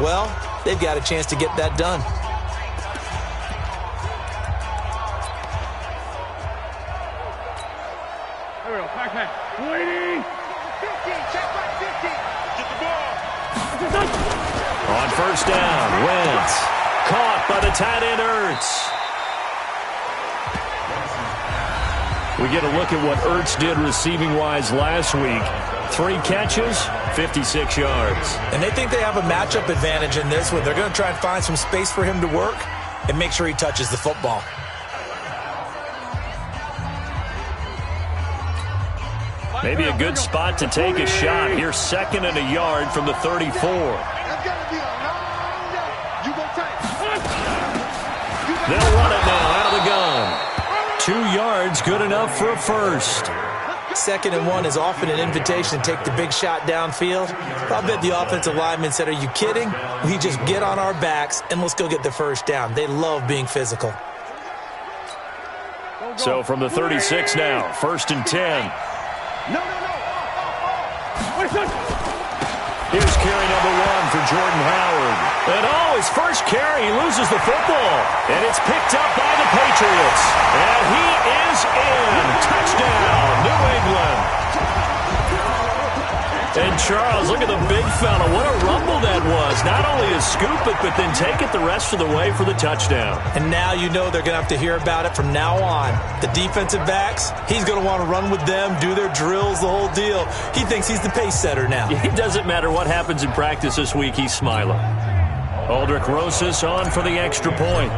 well, they've got a chance to get that done. There we go. Back man. Waiting. 50. Check back 50. Get the ball. On first down, Wentz. Caught by the tight end, Ertz. We get a look at what Ertz did receiving-wise last week. 3 catches, 56 yards. And they think they have a matchup advantage in this one. They're going to try and find some space for him to work and make sure he touches the football. Maybe a good spot to take a shot. Here's 2nd and a yard from the 34. They'll run it now out of the gun. 2 yards, good enough for a first. 2nd and 1 is often an invitation to take the big shot downfield. I bet the offensive lineman said, are you kidding? We just get on our backs and let's go get the first down. They love being physical. So from the 36 now, 1st and 10. Here's carry number 1 for Jordan Howard. And his first carry, he loses the football. And it's picked up by the Patriots. And he is in. Touchdown, New England. And Charles, look at the big fella. What a rumble that was. Not only to scoop it, but then take it the rest of the way for the touchdown. And now you know they're going to have to hear about it from now on. The defensive backs, he's going to want to run with them, do their drills, the whole deal. He thinks he's the pace setter now. It doesn't matter what happens in practice this week, he's smiling. Aldrich Rosas on for the extra point.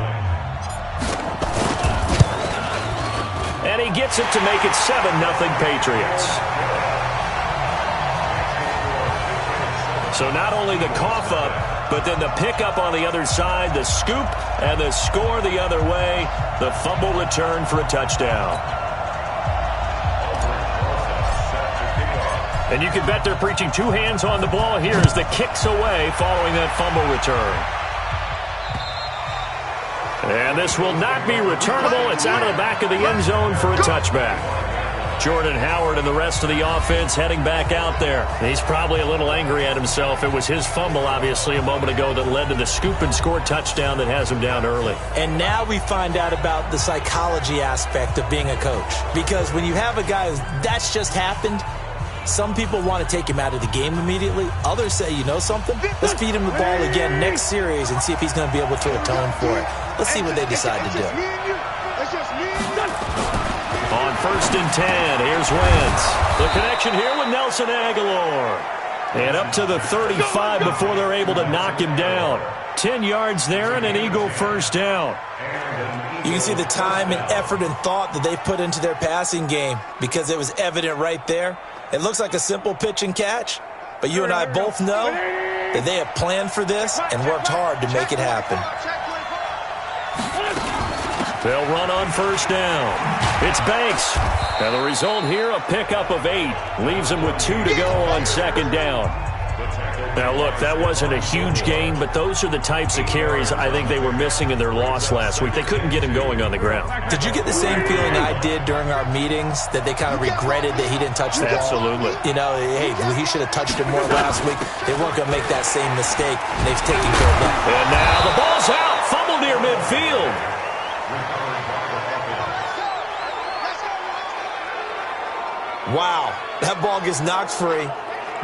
And he gets it to make it 7-0 Patriots. So not only the cough up, but then the pickup on the other side, the scoop, and the score the other way, the fumble return for a touchdown. And you can bet they're preaching 2 hands on the ball here as the kick's away following that fumble return. And this will not be returnable. It's out of the back of the end zone for a touchback. Jordan Howard and the rest of the offense heading back out there. He's probably a little angry at himself. It was his fumble, obviously, a moment ago that led to the scoop and score touchdown that has him down early. And now we find out about the psychology aspect of being a coach. Because when you have a guy that's just happened, some people want to take him out of the game immediately. Others say, you know something? Let's feed him the ball again next series and see if he's going to be able to atone for it. Let's see what they decide to do. On 1st and 10, here's Wentz. The connection here with Nelson Aguilar. And up to the 35 before they're able to knock him down. 10 yards there and an Eagle first down. You can see the time and effort and thought that they put into their passing game because it was evident right there. It looks like a simple pitch and catch, but you and I both know that they have planned for this and worked hard to make it happen. They'll run on first down. It's Banks. And the result here, a pickup of 8. Leaves him with 2 to go on 2nd down. Now, look, that wasn't a huge gain, but those are the types of carries I think they were missing in their loss last week. They couldn't get him going on the ground. Did you get the same feeling I did during our meetings, that they kind of regretted that he didn't touch the ball? Absolutely. You know, hey, he should have touched it more last week. They weren't going to make that same mistake, and they've taken care of that. And now the ball's out. Fumble near midfield. Wow, that ball gets knocked free,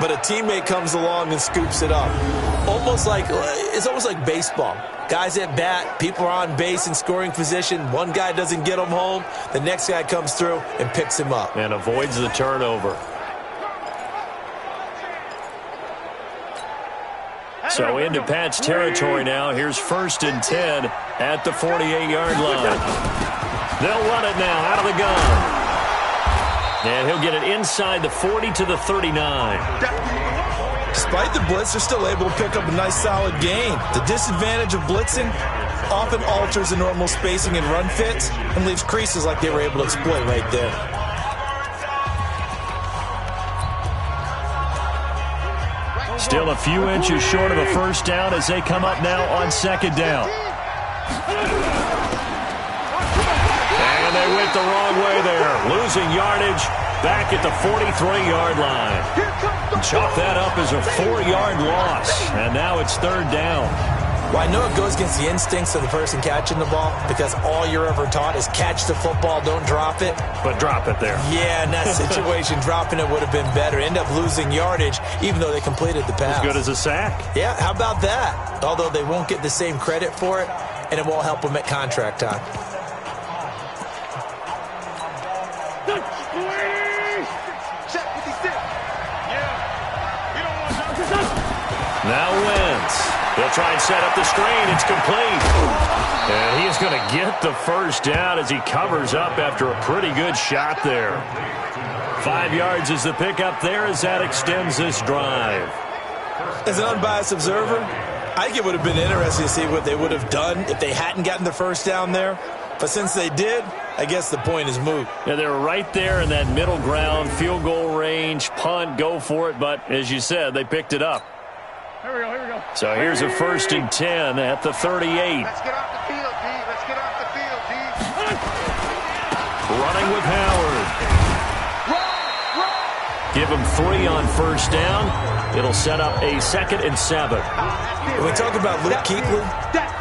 but a teammate comes along and scoops it up. It's almost like baseball. Guys at bat, people are on base in scoring position. One guy doesn't get him home. The next guy comes through and picks him up. And avoids the turnover. So into Pat's territory now. Here's 1st and 10 at the 48-yard line. They'll run it now out of the gun. And he'll get it inside the 40 to the 39. Despite the blitz, they're still able to pick up a nice, solid gain. The disadvantage of blitzing often alters the normal spacing and run fits and leaves creases like they were able to exploit right there. Still a few inches short of a first down as they come up now on 2nd down. And they went the wrong way there. Losing yardage back at the 43-yard line. Chalk that up as a 4-yard loss, and now it's third down. Well, I know it goes against the instincts of the person catching the ball because all you're ever taught is catch the football, don't drop it. But drop it there. Yeah, in that situation, dropping it would have been better. End up losing yardage, even though they completed the pass. As good as a sack. Yeah, how about that? Although they won't get the same credit for it, and it won't help them at contract time. Now Wentz. He'll try and set up the screen. It's complete. And he is going to get the first down as he covers up after a pretty good shot there. 5 yards is the pickup there as that extends this drive. As an unbiased observer, I think it would have been interesting to see what they would have done if they hadn't gotten the first down there. But since they did, I guess the point is moot. Yeah, they were right there in that middle ground, field goal range, punt, go for it. But as you said, they picked it up. Here we go. So here's a 1st and 10 at the 38. Let's get off the field, D. Let's get off the field, D. Running with Howard. Give him 3 on 1st down. It'll set up a 2nd and 7. When we talk about Luke Kuechly,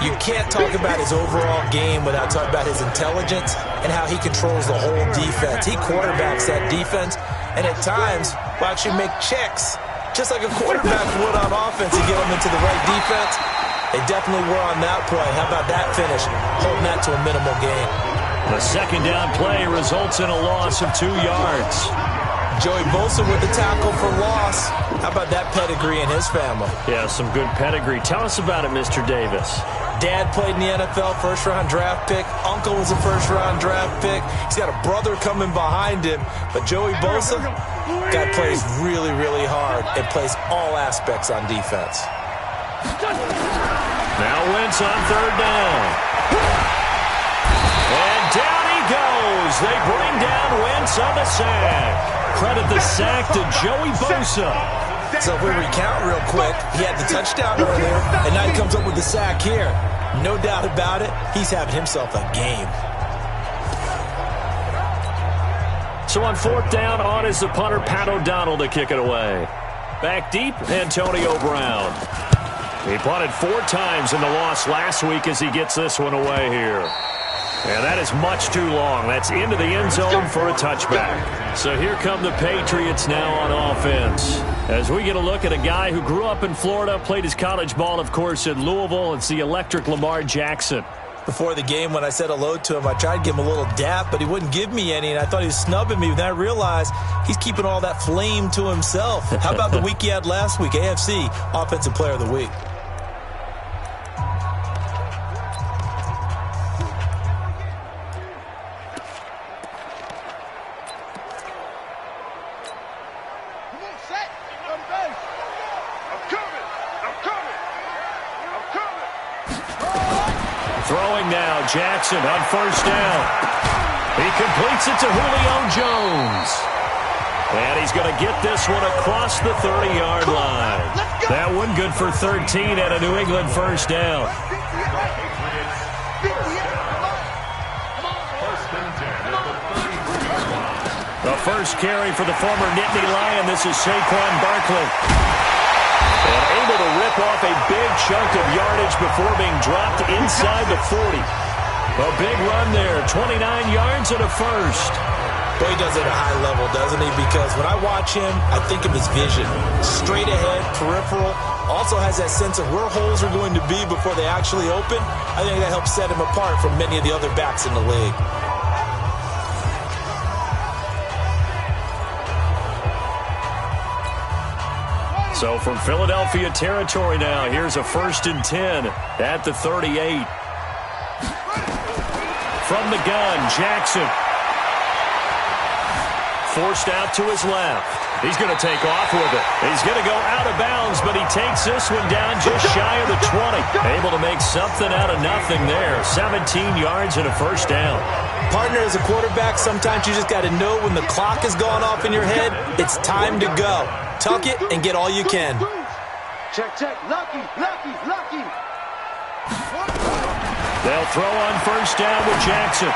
you can't talk about his overall game without talking about his intelligence and how he controls the whole defense. He quarterbacks that defense, and at times will actually make checks, just like a quarterback would on offense to get them into the right defense. They definitely were on that play. How about that finish? Holding that to a minimal gain. The 2nd down play results in a loss of 2 yards. Joey Bosa with the tackle for loss. How about that pedigree in his family? Yeah, some good pedigree. Tell us about it, Mr. Davis. Dad played in the NFL, first-round draft pick. Uncle was a first-round draft pick. He's got a brother coming behind him. But Joey Bosa, guy plays really, really hard and plays all aspects on defense. Now Wentz on 3rd down. And down he goes. They bring down Wentz on the sack. Credit the sack to Joey Bosa. So if we recount real quick, he had the touchdown earlier, and now he comes up with the sack here. No doubt about it, he's having himself a game. So on 4th down, on is the punter, Pat O'Donnell, to kick it away. Back deep, Antonio Brown. He punted 4 times in the loss last week as he gets this one away here. And that is much too long. That's into the end zone for a touchback. So here come the Patriots now on offense. As we get a look at a guy who grew up in Florida, played his college ball, of course, in Louisville. It's the electric Lamar Jackson. Before the game, when I said hello to him, I tried to give him a little dap, but he wouldn't give me any, and I thought he was snubbing me. Then I realized he's keeping all that flame to himself. How about the week he had last week? AFC Offensive Player of the Week. Throwing now, Jackson on 1st down. He completes it to Julio Jones. And he's going to get this one across the 30-yard line. That one good for 13 and a New England 1st down. The first carry for the former Nittany Lion. This is Saquon Barkley. And able to rip off a big chunk of yardage before being dropped inside the 40. A big run there, 29 yards and a first. But he does it at a high level, doesn't he? Because when I watch him, I think of his vision. Straight ahead, peripheral. Also has that sense of where holes are going to be before they actually open. I think that helps set him apart from many of the other backs in the league. So from Philadelphia territory now, here's a 1st and 10 at the 38. From the gun, Jackson. Forced out to his left. He's going to take off with it. He's going to go out of bounds, but he takes this one down just shy of the 20. Able to make something out of nothing there. 17 yards and a 1st down. Partner, as a quarterback, sometimes you just got to know when the clock has gone off in your head, it's time to go. Tuck it and get all you can. Check. Lucky. They'll throw on 1st down with Jackson.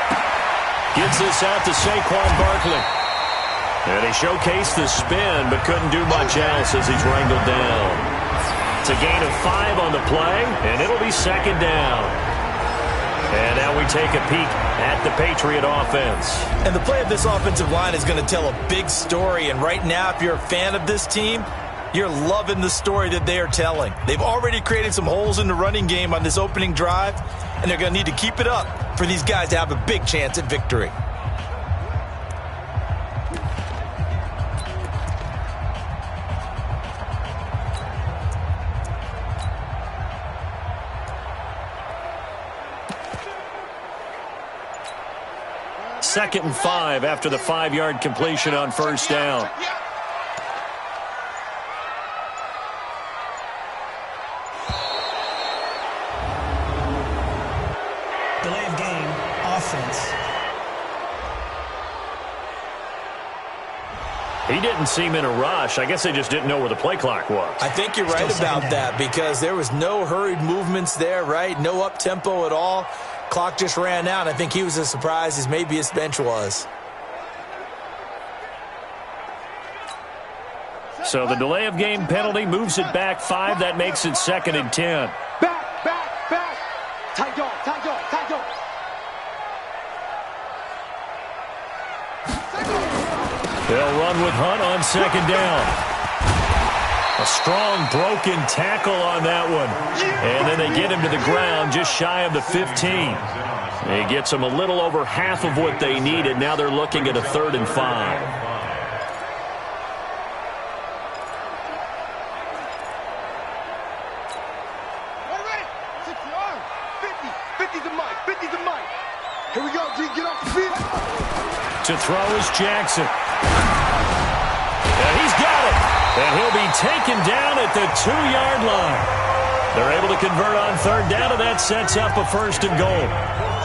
Gives this out to Saquon Barkley. And he showcased the spin, but couldn't do much else as he's wrangled down. It's a gain of 5 on the play, and it'll be second down. And now we take a peek at the Patriot offense. And the play of this offensive line is going to tell a big story. And right now, if you're a fan of this team, you're loving the story that they are telling. They've already created some holes in the running game on this opening drive, and they're going to need to keep it up for these guys to have a big chance at victory. Second and 5 after the 5-yard completion on first down. Delay of game, offense. He didn't seem in a rush. I guess they just didn't know where the play clock was. I think you're right about that because there was no hurried movements there, right? No up-tempo at all. Clock just ran out. I think he was as surprised as maybe his bench was. So the delay of game penalty moves it back 5. That makes it second and 10. Back. Tight dog. They'll run with Hunt on second down. A strong broken tackle on that one. And then they get him to the ground just shy of the 15. He gets them a little over half of what they needed. Now they're looking at a 3rd and 5. Here we go, G. Get off the field. To throw is Jackson. And he's got it. And he'll be taken down at the 2-yard line. They're able to convert on 3rd down, and that sets up a 1st and goal.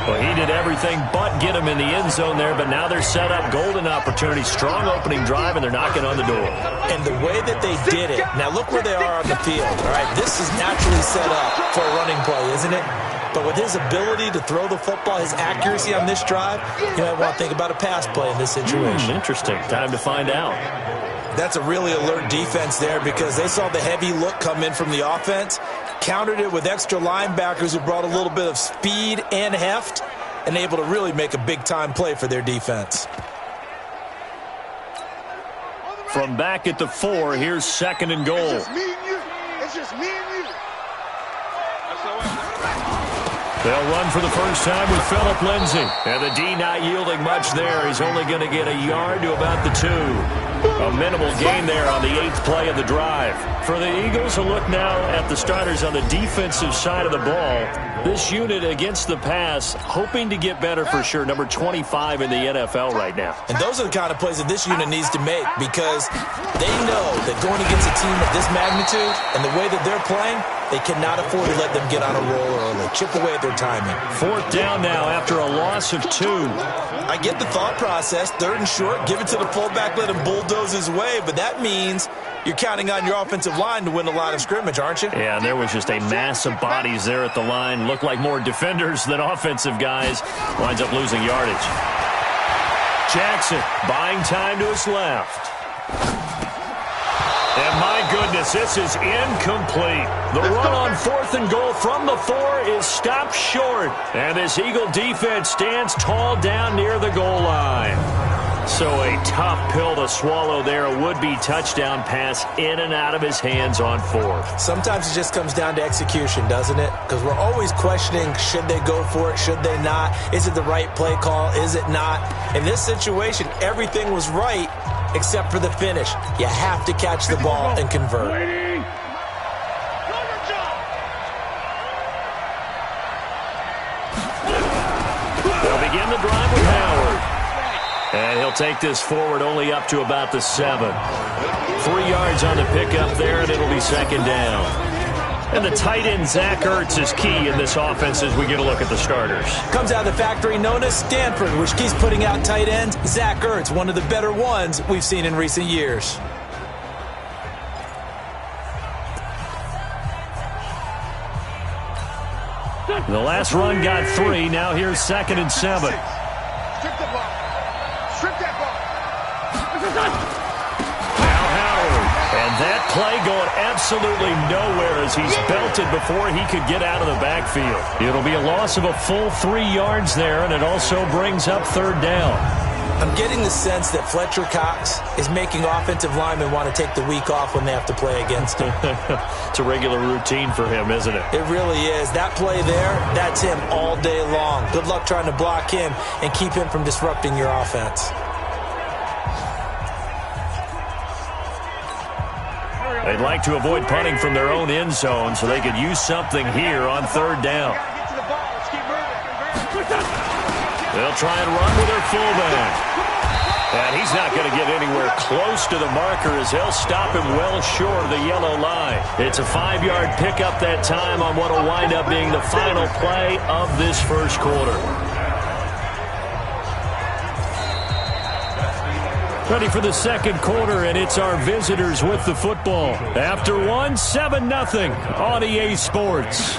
Well, he did everything but get him in the end zone there, but now they're set up golden opportunity. Strong opening drive, and they're knocking on the door. And the way that they did it, now look where they are on the field. All right, this is naturally set up for a running play, isn't it? But with his ability to throw the football, his accuracy on this drive, you might want to think about a pass play in this situation. Interesting. Time to find out. That's a really alert defense there because they saw the heavy look come in from the offense, countered it with extra linebackers who brought a little bit of speed and heft, and able to really make a big-time play for their defense. From back at the 4, here's 2nd and goal. It's just me and you. It's just me and you. They'll run for the first time with Phillip Lindsay. And the D not yielding much there. He's only going to get a yard to about the 2. A minimal gain there on the 8th play of the drive. For the Eagles, a look now at the starters on the defensive side of the ball. This unit against the pass, hoping to get better for sure. Number 25 in the NFL right now. And those are the kind of plays that this unit needs to make because they know that going against a team of this magnitude and the way that they're playing, they cannot afford to let them get on a roll early. Chip away at their timing. 4th down now after a loss of 2. I get the thought process. 3rd and short, give it to the fullback, let him bulldoze his way. But that means you're counting on your offensive line to win the line of scrimmage, aren't you? Yeah, and there was just a mass of bodies there at the line. Looked like more defenders than offensive guys. Winds up losing yardage. Jackson buying time to his left. And my goodness, this is incomplete. The run on 4th and goal from the 4 is stopped short. And this Eagle defense stands tall down near the goal line. So a tough pill to swallow there. A would-be touchdown pass in and out of his hands on 4th. Sometimes it just comes down to execution, doesn't it? Because we're always questioning, should they go for it, should they not? Is it the right play call, is it not? In this situation, everything was right except for the finish. You have to catch the ball and convert. They'll begin the drive with Howard. And he'll take this forward only up to about the 7. 3 yards on the pickup there, and it'll be 2nd down. And the tight end, Zach Ertz, is key in this offense as we get a look at the starters. Comes out of the factory known as Stanford, which keeps putting out tight ends. Zach Ertz, one of the better ones we've seen in recent years. The last run got 3. Now here's 2nd and 7. Strip that ball. Now Howard. And that play going absolutely nowhere as he's belted before he could get out of the backfield. It'll be a loss of a full 3 yards there, and it also brings up third down. I'm getting the sense that Fletcher Cox is making offensive linemen want to take the week off when they have to play against him. It's a regular routine for him, isn't it? It really is. That play there, that's him all day long. Good luck trying to block him and keep him from disrupting your offense. They'd like to avoid punting from their own end zone so they could use something here on third down. They'll try and run with their fullback. And he's not going to get anywhere close to the marker as they'll stop him well short of the yellow line. It's a 5-yard pickup that time on what will wind up being the final play of this first quarter. Ready for the second quarter, and it's our visitors with the football. After one, 7-0 on EA Sports.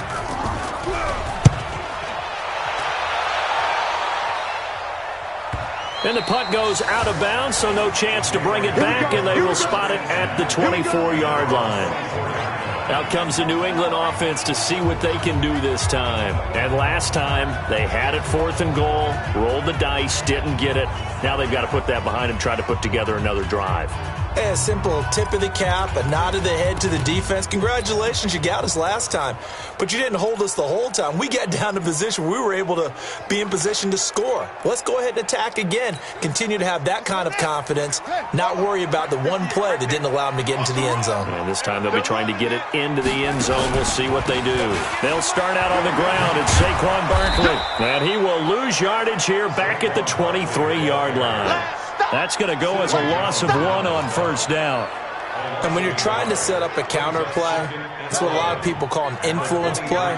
And the punt goes out of bounds, so no chance to bring it back, and they will spot it at the 24-yard line. Out comes the New England offense to see what they can do this time. And last time, they had it 4th and goal, rolled the dice, didn't get it. Now they've got to put that behind them, try to put together another drive. Hey, a simple tip of the cap, a nod of the head to the defense. Congratulations, you got us last time. But you didn't hold us the whole time. We got down to position where we were able to be in position to score. Let's go ahead and attack again. Continue to have that kind of confidence, not worry about the one play that didn't allow them to get into the end zone. And this time they'll be trying to get it into the end zone. We'll see what they do. They'll start out on the ground. It's Saquon Barkley. And he will lose yardage here back at the 23-yard line. That's going to go as a loss of 1 on first down. And when you're trying to set up a counter play, it's what a lot of people call an influence play.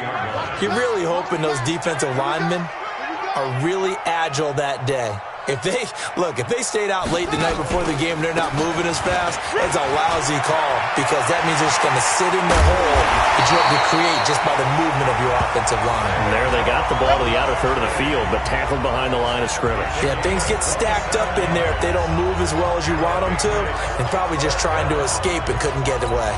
You're really hoping those defensive linemen are really agile that day. If they stayed out late the night before the game and they're not moving as fast, it's a lousy call because that means they're just going to sit in the hole that you have to create just by the movement of your offensive line. And there they got the ball to the outer third of the field, but tackled behind the line of scrimmage. Yeah, things get stacked up in there if they don't move as well as you want them to, and probably just trying to escape and couldn't get away.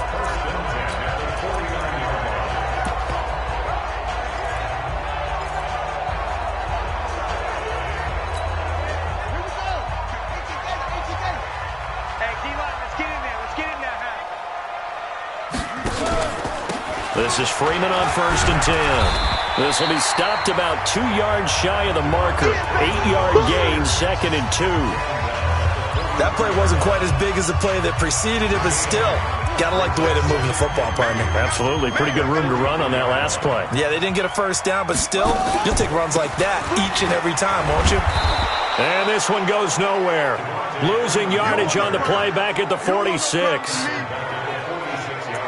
This is Freeman on 1st and 10. This will be stopped about 2 yards shy of the marker. 8-yard gain, 2nd and 2. That play wasn't quite as big as the play that preceded it, but still, gotta like the way they're moving the football, partner. Absolutely. Pretty good room to run on that last play. Yeah, they didn't get a first down, but still, you'll take runs like that each and every time, won't you? And this one goes nowhere. Losing yardage on the play back at the 46.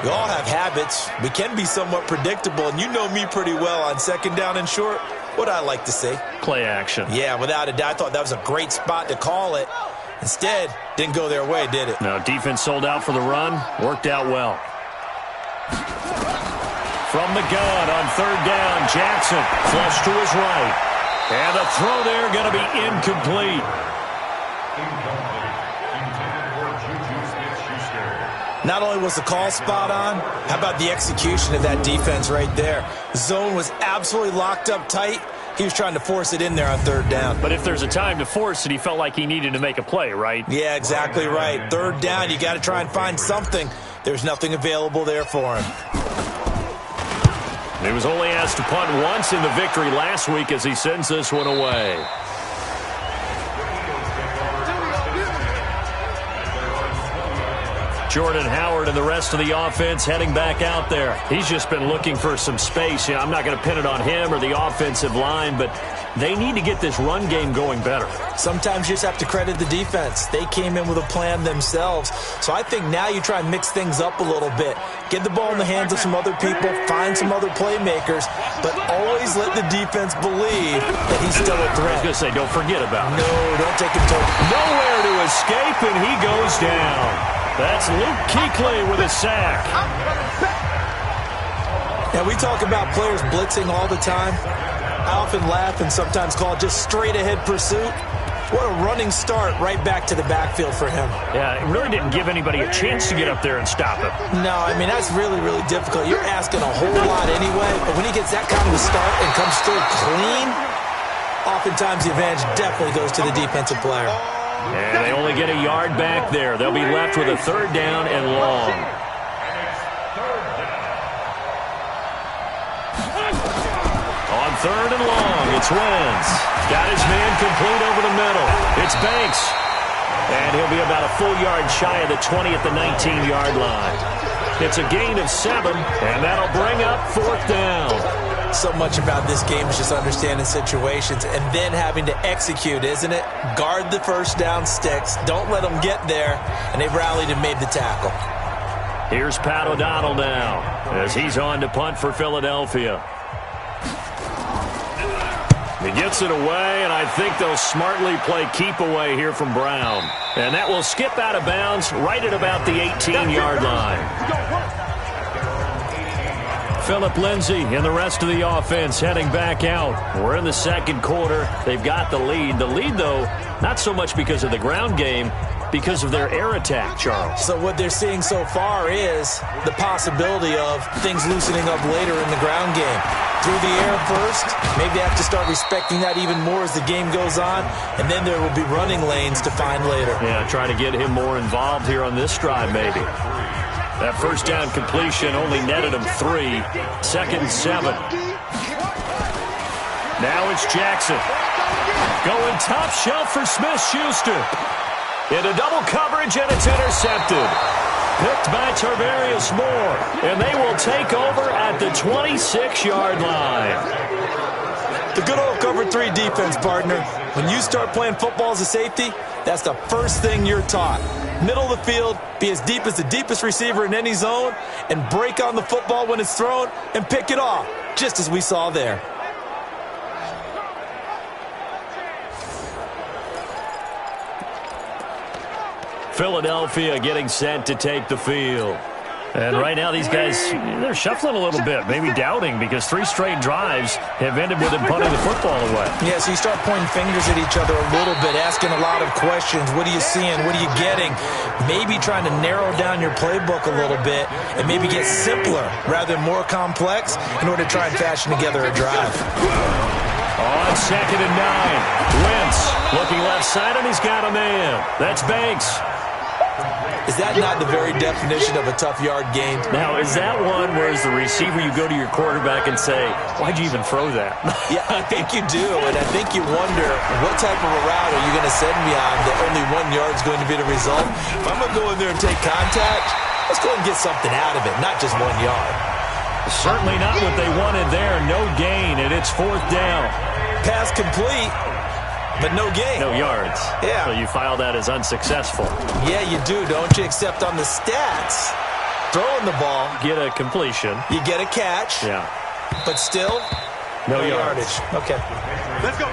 We all have habits. We can be somewhat predictable, and you know me pretty well on 2nd down and short. What I like to see. Play action. Yeah, without a doubt. I thought that was a great spot to call it. Instead, didn't go their way, did it? Now, defense sold out for the run. Worked out well. From the gun on 3rd down, Jackson flush to his right. And the throw there going to be incomplete. Not only was the call spot on, how about the execution of that defense right there? The zone was absolutely locked up tight. He was trying to force it in there on 3rd down. But if there's a time to force it, he felt like he needed to make a play, right? Yeah, exactly right. 3rd down, you got to try and find something. There's nothing available there for him. He was only asked to punt once in the victory last week as he sends this one away. Jordan Howard and the rest of the offense heading back out there. He's just been looking for some space. I'm not going to pin it on him or the offensive line, but they need to get this run game going better. Sometimes you just have to credit the defense. They came in with a plan themselves. So I think now you try and mix things up a little bit. Get the ball in the hands of some other people, find some other playmakers, but always let the defense believe that he's still a threat. I was going to say, don't forget about it. No, don't take him to nowhere to escape, and he goes down. That's Luke Kuechly with a sack. Now, we talk about players blitzing all the time. I often laugh and sometimes call it just straight-ahead pursuit. What a running start right back to the backfield for him. Yeah, it really didn't give anybody a chance to get up there and stop him. No, I mean, that's really, really difficult. You're asking a whole lot anyway, but when he gets that kind of a start and comes through clean, oftentimes the advantage definitely goes to the defensive player. And they only get a yard back there. They'll be left with a 3rd down and long. On 3rd and long, it's Wentz. Got his man complete over the middle. It's Banks. And he'll be about a full yard shy of the 20 at the 19-yard line. It's a gain of 7, and that'll bring up 4th down. So much about this game is just understanding situations and then having to execute, isn't it? Guard the first down sticks. Don't let them get there. And they've rallied and made the tackle. Here's Pat O'Donnell now as he's on to punt for Philadelphia. He gets it away, and I think they'll smartly play keep away here from Brown. And that will skip out of bounds right at about the 18-yard line. Phillip Lindsay and the rest of the offense heading back out. We're in the 2nd quarter. They've got the lead. The lead, though, not so much because of the ground game, because of their air attack, Charles. So what they're seeing so far is the possibility of things loosening up later in the ground game. Through the air first, maybe they have to start respecting that even more as the game goes on, and then there will be running lanes to find later. Yeah, try to get him more involved here on this drive, maybe. That first down completion only netted him 3. 2nd and 7. Now it's Jackson. Going top shelf for Smith-Schuster. Into double coverage, and it's intercepted. Picked by Tarvarius Moore, and they will take over at the 26-yard line. The good old cover 3 defense, partner. When you start playing football as a safety, that's the first thing you're taught. Middle of the field, be as deep as the deepest receiver in any zone, and break on the football when it's thrown and pick it off, just as we saw there. Philadelphia getting set to take the field. And right now these guys, they're shuffling a little bit, maybe doubting, because 3 straight drives have ended with them punting the football away. Yeah, so you start pointing fingers at each other a little bit, asking a lot of questions. What are you seeing? What are you getting? Maybe trying to narrow down your playbook a little bit and maybe get simpler rather than more complex in order to try and fashion together a drive. On 2nd and 9, Wentz looking left side, and he's got a man. That's Banks. Is that not the very definition of a tough yard gain? Now, is that one where as the receiver you go to your quarterback and say, why'd you even throw that? Yeah, I think you do, and I think you wonder what type of a route are you going to send me on that only 1 yard is going to be the result? If I'm going to go in there and take contact, let's go and get something out of it, not just 1 yard. Certainly not what they wanted there. No gain, and it's 4th down. Pass complete. But no gain. No yards. Yeah. So you file that as unsuccessful. Yeah, you do, don't you? Except on the stats. Throwing the ball. Get a completion. You get a catch. Yeah. But still, no yardage. Okay. Let's go.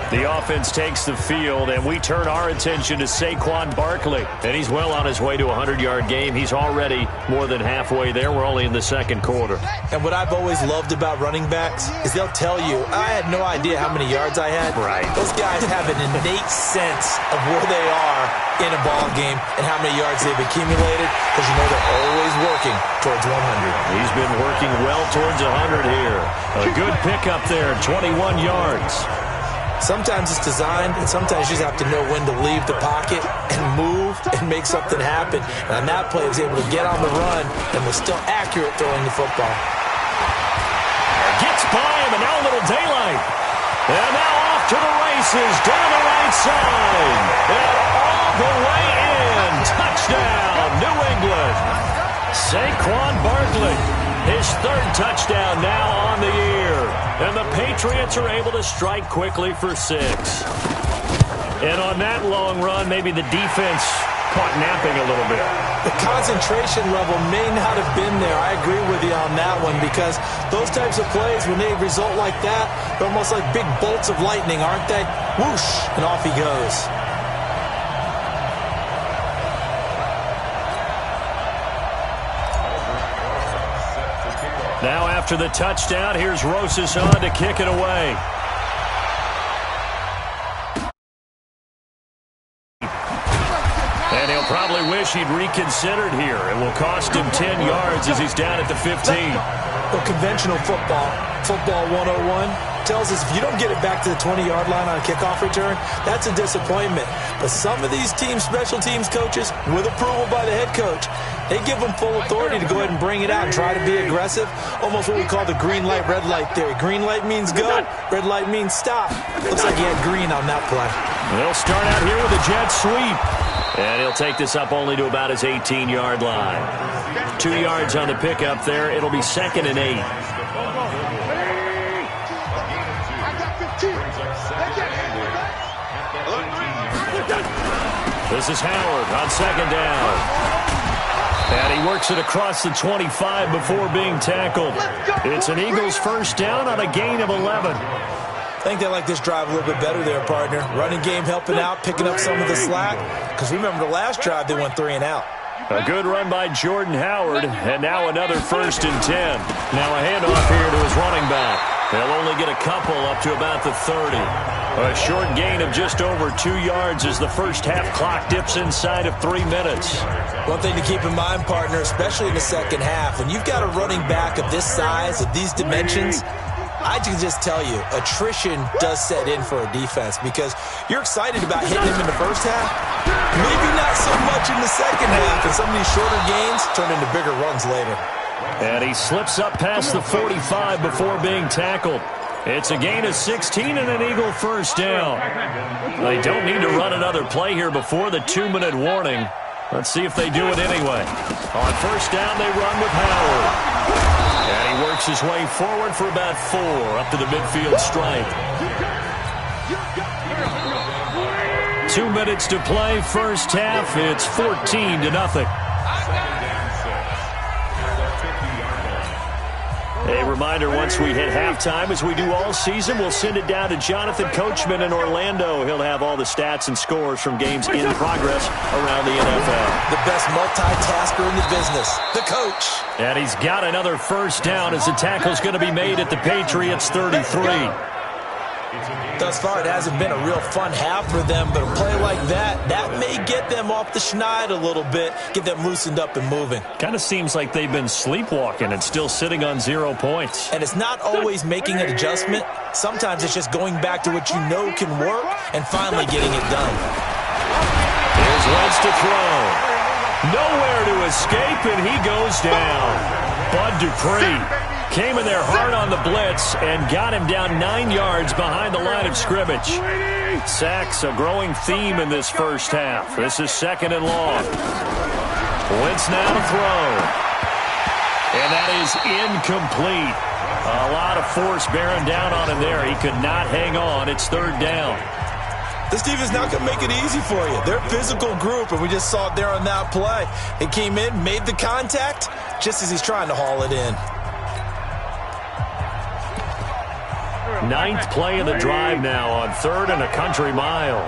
The offense takes the field, and we turn our attention to Saquon Barkley. And he's well on his way to a 100-yard game. He's already more than halfway there. We're only in the 2nd quarter. And what I've always loved about running backs is they'll tell you, I had no idea how many yards I had. Right. Those guys have an innate sense of where they are in a ball game and how many yards they've accumulated, because you know they're always working towards 100. He's been working well towards 100 here. A good pickup there, 21 yards. Sometimes it's designed, and sometimes you just have to know when to leave the pocket and move and make something happen. And on that play, he was able to get on the run and was still accurate throwing the football. Gets by him, and now a little daylight. And now off to the races, down the right side. And all the way in. Touchdown, New England. Saquon Barkley, his 3rd touchdown now on the year. And the Patriots are able to strike quickly for 6. And on that long run, maybe the defense caught napping a little bit. The concentration level may not have been there. I agree with you on that one, because those types of plays, when they result like that, they're almost like big bolts of lightning, aren't they? Whoosh, and off he goes. Now after the touchdown, here's Rosas on to kick it away. wish he'd reconsidered here. It will cost him 10 yards as he's down at the 15. Well, conventional football 101, tells us if you don't get it back to the 20-yard line on a kickoff return, that's a disappointment. But some of these special teams coaches, with approval by the head coach, they give them full authority to go ahead and bring it out and try to be aggressive, almost what we call the green light, red light theory. Green light means go, red light means stop. Looks like he had green on that play. They'll start out here with a jet sweep. And he'll take this up only to about his 18-yard line. 2 yards on the pickup there. It'll be 2nd and 8. This is Howard on 2nd down. And he works it across the 25 before being tackled. It's an Eagles first down on a gain of 11. I think they like this drive a little bit better there, partner. Running game helping out, picking up some of the slack. Because remember the last drive, they went 3 and out. A good run by Jordan Howard, and now another 1st and 10. Now a handoff here to his running back. They'll only get a couple up to about the 30. A short gain of just over 2 yards as the first half clock dips inside of 3 minutes. One thing to keep in mind, partner, especially in the second half, when you've got a running back of this size, of these dimensions, I can just tell you, attrition does set in for a defense because you're excited about hitting him in the first half. Maybe not so much in the second half, and some of these shorter gains turn into bigger runs later. And he slips up past the 45 before being tackled. It's a gain of 16 and an Eagle first down. They don't need to run another play here before the 2-minute warning. Let's see if they do it anyway. On first down, they run with Howard. And he works his way forward for about 4 up to the midfield stripe. 2 minutes to play, first half. It's 14-0. A reminder, once we hit halftime, as we do all season, we'll send it down to Jonathan Coachman in Orlando. He'll have all the stats and scores from games in progress around the NFL. The best multitasker in the business, the coach. And he's got another first down as the tackle's going to be made at the Patriots 33. Thus far, it hasn't been a real fun half for them, but a play like that may get them off the schneid a little bit, get them loosened up and moving. Kind of seems like they've been sleepwalking and still sitting on 0 points. And it's not always making an adjustment. Sometimes it's just going back to what you know can work and finally getting it done. Here's Wentz to throw. Nowhere to escape, and he goes down. Bud Dupree came in there hard on the blitz and got him down 9 yards behind the line of scrimmage. Sacks, a growing theme in this first half. This is 2nd and long. Wentz now to throw. And that is incomplete. A lot of force bearing down on him there. He could not hang on. It's 3rd down. This team is not going to make it easy for you. They're a physical group, and we just saw it there on that play. He came in, made the contact, just as he's trying to haul it in. 9th play of the drive now on 3rd and a country mile.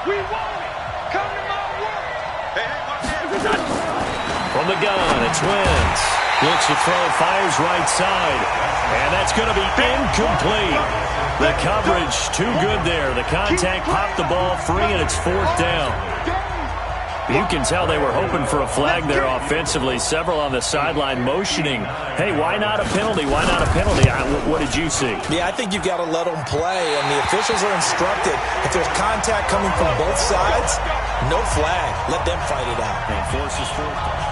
We want it. Come to my work. From the gun, it's Wentz. Looks to throw, fires right side. And that's going to be incomplete. The coverage too good there. The contact popped the ball free, and it's 4th down. You can tell they were hoping for a flag there offensively. Several on the sideline motioning, hey, why not a penalty? Why not a penalty? What did you see? Yeah, I think you've got to let them play, and the officials are instructed. If there's contact coming from both sides, no flag. Let them fight it out. And forces 4th.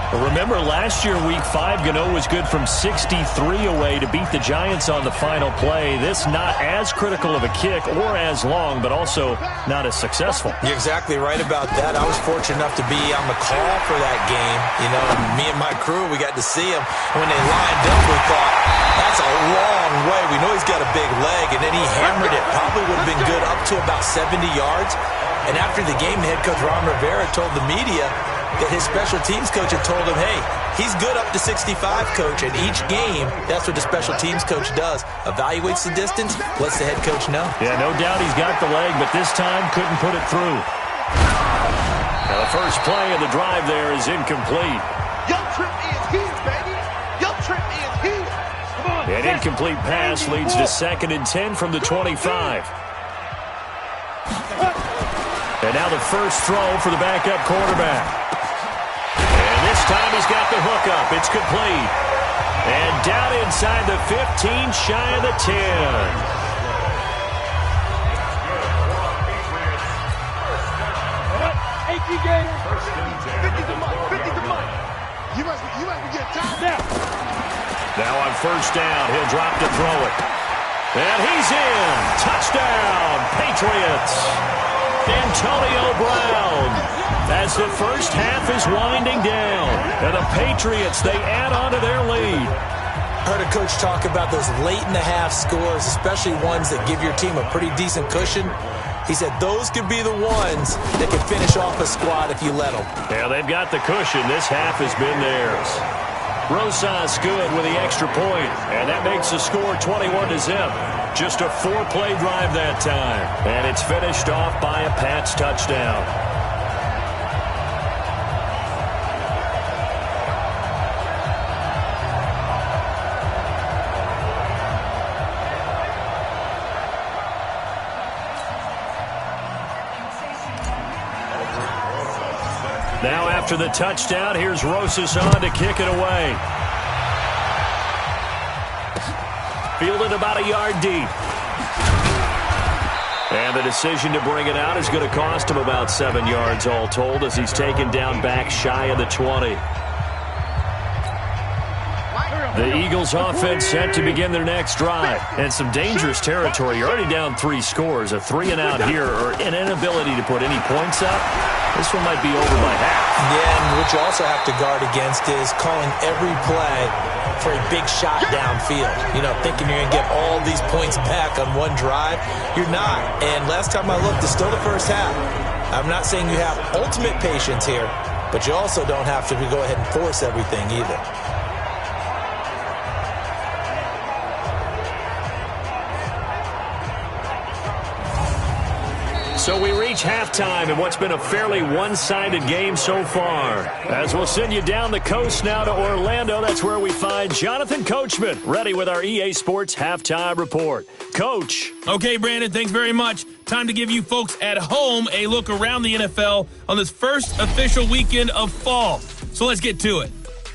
Remember, last year, Week 5, Gano was good from 63 away to beat the Giants on the final play. This not as critical of a kick or as long, but also not as successful. You're exactly right about that. I was fortunate enough to be on the call for that game. You know, me and my crew, we got to see him. When they lined up, we thought, that's a long way. We know he's got a big leg, and then he hammered it. Probably would have been good up to about 70 yards. And after the game, head coach Ron Rivera told the media that his special teams coach had told him, hey, he's good up to 65, coach. And each game, that's what the special teams coach does. Evaluates the distance, lets the head coach know. Yeah, no doubt he's got the leg, but this time couldn't put it through. Now the first play of the drive there is incomplete. Young Trip is here, baby. Young Trip is here. Come on. An incomplete pass leads to 2nd and 10 from the 25. And now the first throw for the backup quarterback. time he's got the hook up. It's complete. And down inside the 15, shy of the 10. Now on first down, he'll drop to throw it. And he's in. Touchdown, Patriots. Antonio Brown. As the first half is winding down. And the Patriots, they add on to their lead. Heard a coach talk about those late-in-the-half scores, especially ones that give your team a pretty decent cushion. He said those could be the ones that can finish off a squad if you let them. Yeah, they've got the cushion. This half has been theirs. Rosas good with the extra point, and that makes the score 21-0. Just a 4-play drive that time, and it's finished off by a Pats touchdown. Now after the touchdown, here's Rosas on to kick it away. Fielded about a yard deep. And the decision to bring it out is going to cost him about 7 yards all told as he's taken down back shy of the 20. The Eagles offense set to begin their next drive. And some dangerous territory. You're already down 3 scores. A 3-and-out here or an inability to put any points up. This one might be over by half. Yeah, and what you also have to guard against is calling every play for a big shot downfield. You know, thinking you're going to get all these points back on one drive. You're not. And last time I looked, it's still the first half. I'm not saying you have ultimate patience here, but you also don't have to go ahead and force everything either. So we reach halftime in what's been a fairly one-sided game so far. As we'll send you down the coast now to Orlando, that's where we find Jonathan Coachman, ready with our EA Sports Halftime Report. Coach. Okay, Brandon, thanks very much. Time to give you folks at home a look around the NFL on this first official weekend of fall. So let's get to it.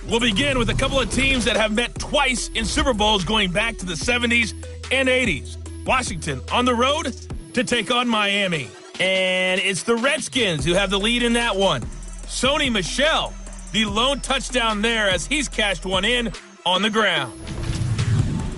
We'll begin with a couple of teams that have met twice in Super Bowls going back to the 70s and 80s. Washington on the road to take on Miami. And it's the Redskins who have the lead in that one. Sony Michel, the lone touchdown there as he's cashed one in on the ground.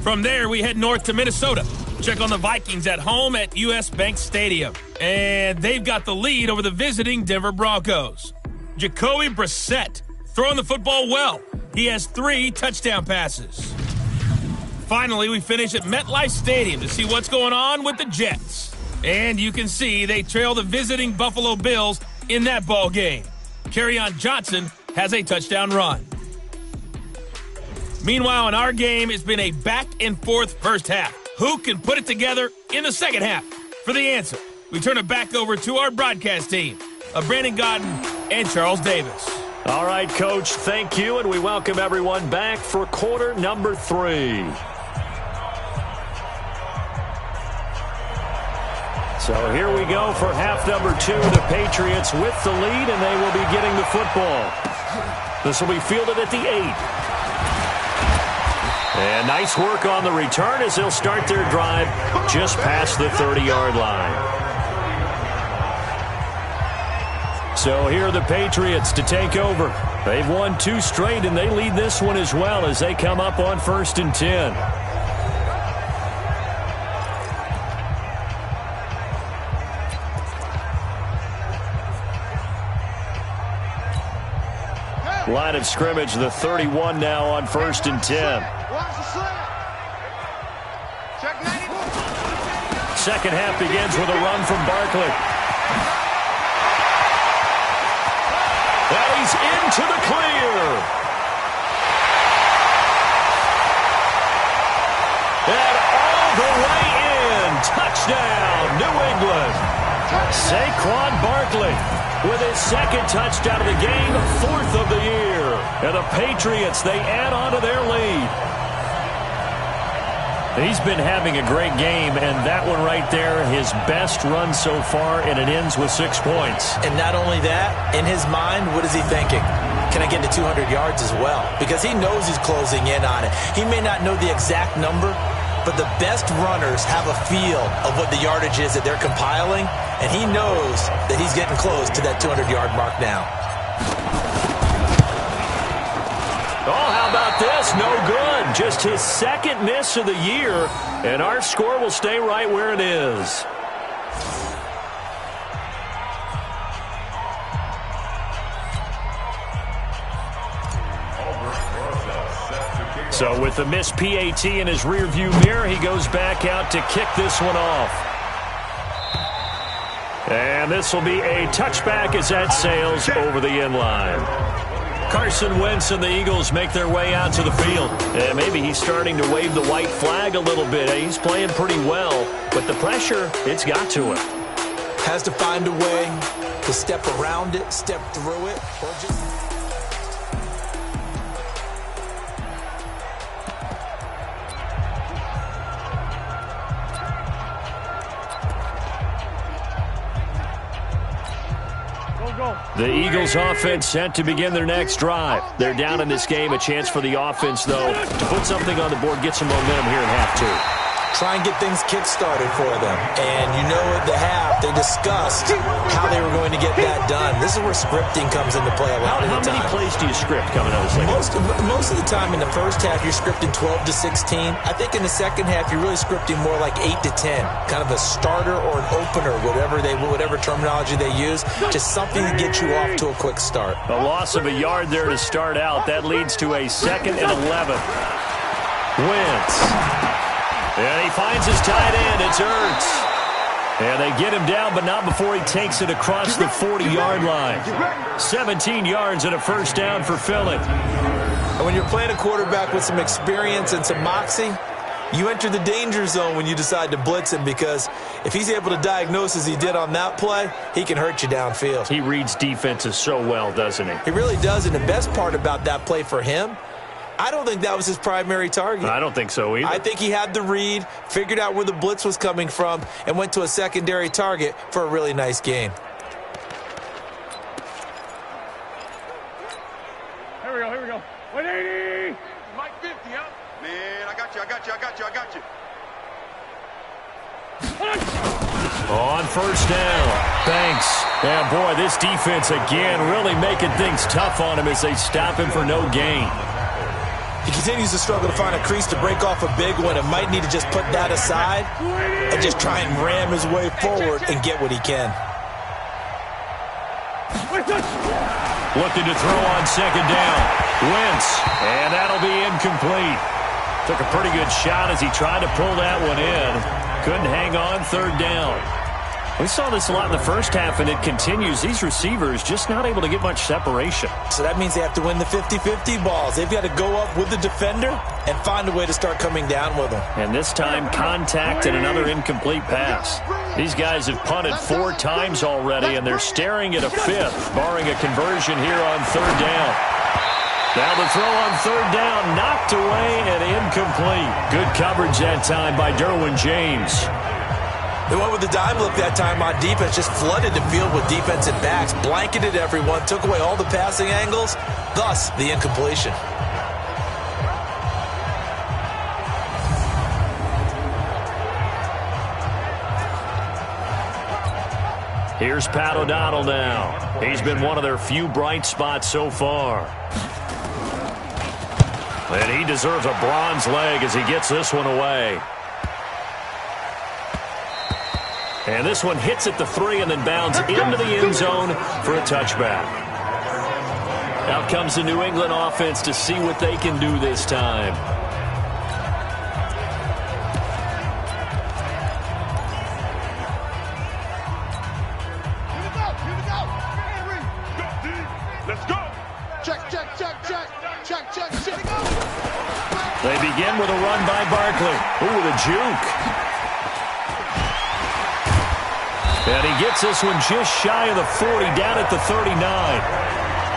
From there, we head north to Minnesota. Check on the Vikings at home at US Bank Stadium. And they've got the lead over the visiting Denver Broncos. Jacoby Brissett throwing the football well. He has 3 touchdown passes. Finally, we finish at MetLife Stadium to see what's going on with the Jets. And you can see they trail the visiting Buffalo Bills in that ball game. Kerryon Johnson has a touchdown run. Meanwhile, in our game, it's been a back-and-forth first half. Who can put it together in the second half? For the answer, we turn it back over to our broadcast team of Brandon Godden and Charles Davis. All right, Coach, thank you, and we welcome everyone back for quarter number 3. So here we go for half number 2. The Patriots with the lead, and they will be getting the football. This will be fielded at the 8. And nice work on the return as they'll start their drive just past the 30-yard line. So here are the Patriots to take over. They've won 2 straight, and they lead this one as well as they come up on 1st and 10. Line of scrimmage, the 31 now on 1st and 10. Second half begins with a run from Barkley. And he's into the clear. And all the way in. Touchdown, New England. Saquon Barkley with his 2nd touchdown of the game, 4th of the year. And the Patriots, they add on to their lead. He's been having a great game, and that one right there, his best run so far, and it ends with 6 points. And not only that, in his mind, what is he thinking? can I get to 200 yards as well? Because he knows he's closing in on it. He may not know the exact number, but the best runners have a feel of what the yardage is that they're compiling, and he knows that he's getting close to that 200-yard mark now. Oh, how about this? No good. Just his second miss of the year, and our score will stay right where it is. So with the missed PAT in his rearview mirror, he goes back out to kick this one off. And this will be a touchback as that sails over the end line. Carson Wentz and the Eagles make their way out to the field. And maybe he's starting to wave the white flag a little bit. He's playing pretty well, but the pressure, it's got to him. Has to find a way to step around it, step through it, or just... The Eagles offense set to begin their next drive. They're down in this game. A chance for the offense, though, to put something on the board, get some momentum here in half two. Try and get things kick-started for them. And you know at the half, they discussed how they were going to get that done. This is where scripting comes into play a lot of the time. How many plays do you script coming out of this thing? Most of the time in the first half, you're scripting 12 to 16. I think in the second half, you're really scripting more like 8 to 10. Kind of a starter or an opener, whatever terminology they use. Just something to get you off to a quick start. A loss of a yard there to start out. That leads to a 2nd and 11. Wentz. And he finds his tight end. It's Ertz. And they get him down, but not before he takes it across the 40-yard line. 17 yards and a first down for Philly. And when you're playing a quarterback with some experience and some moxie, you enter the danger zone when you decide to blitz him, because if he's able to diagnose as he did on that play, he can hurt you downfield. He reads defenses so well, doesn't he? He really does, and the best part about that play for him, I don't think that was his primary target. I don't think so either. I think he had the read, figured out where the blitz was coming from, and went to a secondary target for a really nice gain. Here we go. 180! Mike 50, huh? Man, I got you. On first down, Banks. And boy, this defense again really making things tough on him as they stop him for no gain. He continues to struggle to find a crease to break off a big one and might need to just put that aside and just try and ram his way forward and get what he can. Looking to throw on second down. Wentz, and that'll be incomplete. Took a pretty good shot as he tried to pull that one in. Couldn't hang on, third down. We saw this a lot in the first half, and it continues. These receivers just not able to get much separation. So that means they have to win the 50-50 balls. They've got to go up with the defender and find a way to start coming down with them. And this time, contact and another incomplete pass. These guys have punted 4 times already, and they're staring at a 5th, barring a conversion here on third down. Now the throw on third down, knocked away and incomplete. Good coverage that time by Derwin James. They went with the dime look that time on defense, just flooded the field with defensive backs, blanketed everyone, took away all the passing angles, thus the incompletion. Here's Pat O'Donnell now. He's been one of their few bright spots so far. And he deserves a bronze leg as he gets this one away. And this one hits at the 3 and then bounds into the end zone for a touchback. Out comes the New England offense to see what they can do this time. Let's go! Check. They begin with a run by Barkley. Ooh, with a juke. And he gets this one just shy of the 40, down at the 39.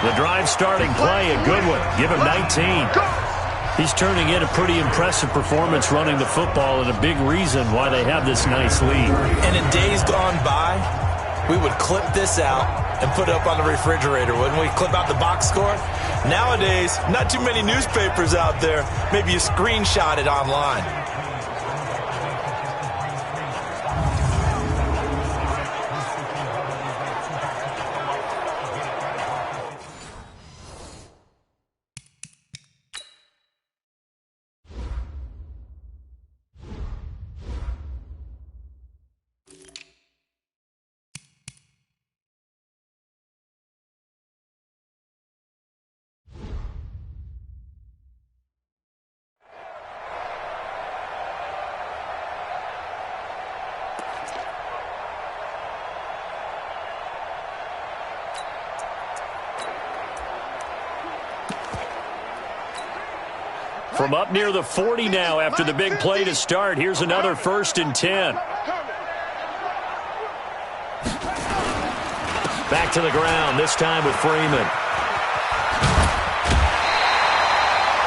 The drive starting play, a good one. Give him 19. He's turning in a pretty impressive performance running the football, and a big reason why they have this nice lead. And in days gone by, we would clip this out, and put it up on the refrigerator, wouldn't we? Clip out the box score. Nowadays, not too many newspapers out there. Maybe you screenshot it online. From up near the 40 now after the big play to start. Here's another 1st and 10. Back to the ground, this time with Freeman.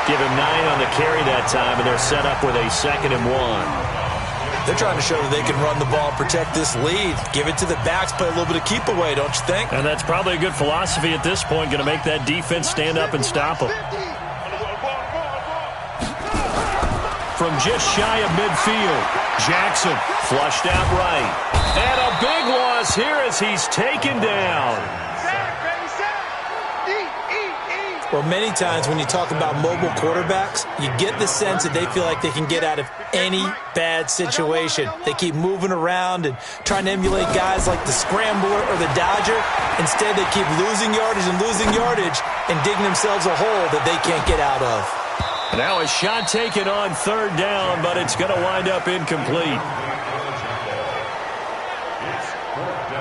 Give him 9 on the carry that time, and they're set up with a 2nd and 1. They're trying to show that they can run the ball and protect this lead. Give it to the backs, play a little bit of keep away, don't you think? And that's probably a good philosophy at this point, going to make that defense stand up and stop them. From just shy of midfield, Jackson flushed out right. And a big loss here as he's taken down. Well, many times when you talk about mobile quarterbacks, you get the sense that they feel like they can get out of any bad situation. They keep moving around and trying to emulate guys like the Scrambler or the Dodger. Instead, they keep losing yardage and digging themselves a hole that they can't get out of. Now a shot taken on 3rd down, but it's going to wind up incomplete.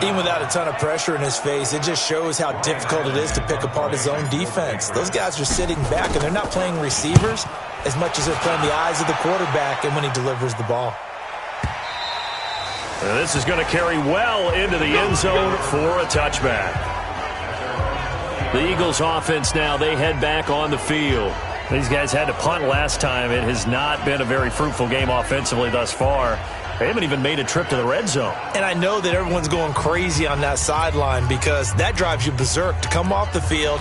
Even without a ton of pressure in his face, it just shows how difficult it is to pick apart his own defense. Those guys are sitting back, and they're not playing receivers as much as they're playing the eyes of the quarterback and when he delivers the ball. And this is going to carry well into the end zone for a touchback. The Eagles offense now, they head back on the field. These guys had to punt last time. It has not been a very fruitful game offensively thus far. They haven't even made a trip to the red zone. And I know that everyone's going crazy on that sideline because that drives you berserk to come off the field,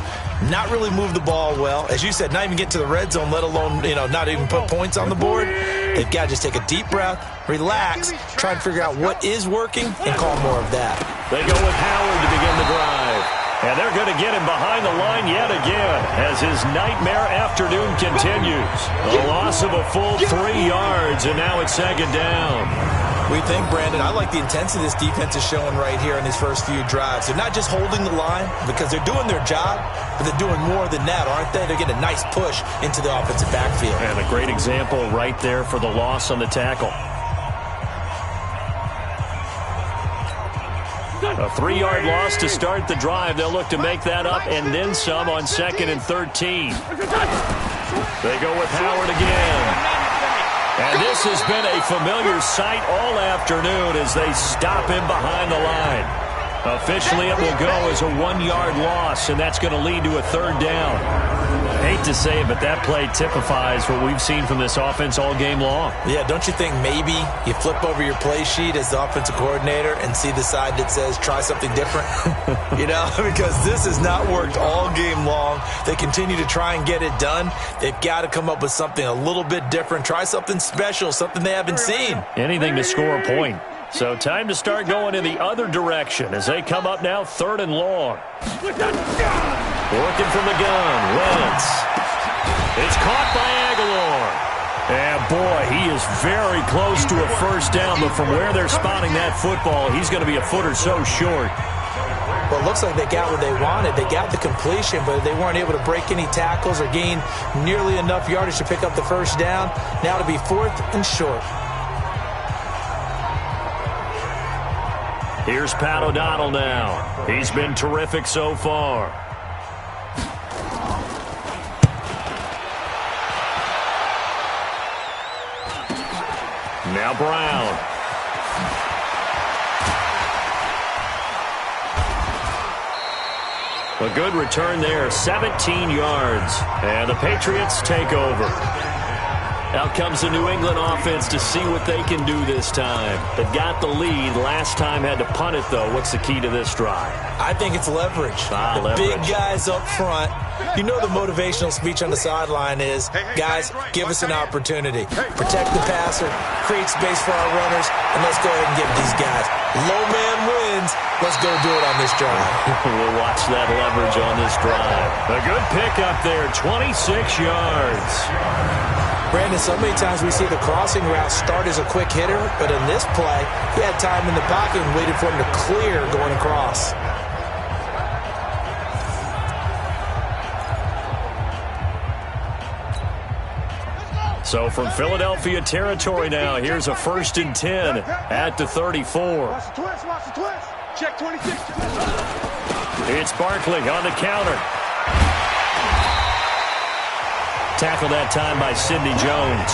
not really move the ball well. As you said, not even get to the red zone, let alone, not even put points on the board. They've got to just take a deep breath, relax, try and figure out what is working, and call more of that. They go with Howard to begin the drive. And they're going to get him behind the line yet again as his nightmare afternoon continues. A loss of a full 3 yards, and now it's 2nd down. We think, Brandon, I like the intensity this defense is showing right here in these first few drives. They're not just holding the line because they're doing their job, but they're doing more than that, aren't they? They're getting a nice push into the offensive backfield. And a great example right there for the loss on the tackle. A 3-yard loss to start the drive. They'll look to make that up and then some on 2nd and 13. They go with Howard again. And this has been a familiar sight all afternoon as they stop him behind the line. Officially, it will go as a 1-yard loss, and that's going to lead to a 3rd down. I hate to say it, but that play typifies what we've seen from this offense all game long. Yeah, don't you think maybe you flip over your play sheet as the offensive coordinator and see the side that says try something different? Because this has not worked all game long. They continue to try and get it done. They've got to come up with something a little bit different. Try something special, something they haven't seen. Anything to score a point. So time to start going in the other direction as they come up now 3rd and long. Working from the gun, Wentz. It's caught by Aguilar. And boy, he is very close to a 1st down, but from where they're spotting that football, he's going to be a foot or so short. Well, it looks like they got what they wanted. They got the completion, but they weren't able to break any tackles or gain nearly enough yardage to pick up the 1st down. Now to be 4th and short. Here's Pat O'Donnell now. He's been terrific so far. Now Brown. A good return there, 17 yards. And the Patriots take over. Out comes the New England offense to see what they can do this time. They've got the lead. Last time had to punt it, though. What's the key to this drive? I think it's leverage. Leverage. Big guys up front. You know the motivational speech on the sideline is, guys, give us an opportunity. Protect the passer, create space for our runners, and let's go ahead and get these guys. Low man wins. Let's go do it on this drive. We'll watch that leverage on this drive. A good pickup there, 26 yards. Brandon, so many times we see the crossing route start as a quick hitter, but in this play, he had time in the pocket and waited for him to clear going across. So from Philadelphia territory now, here's a 1st and 10 at the 34. Watch the twist, watch the twist. Check 26. It's Barkley on the counter. Tackled that time by Sidney Jones.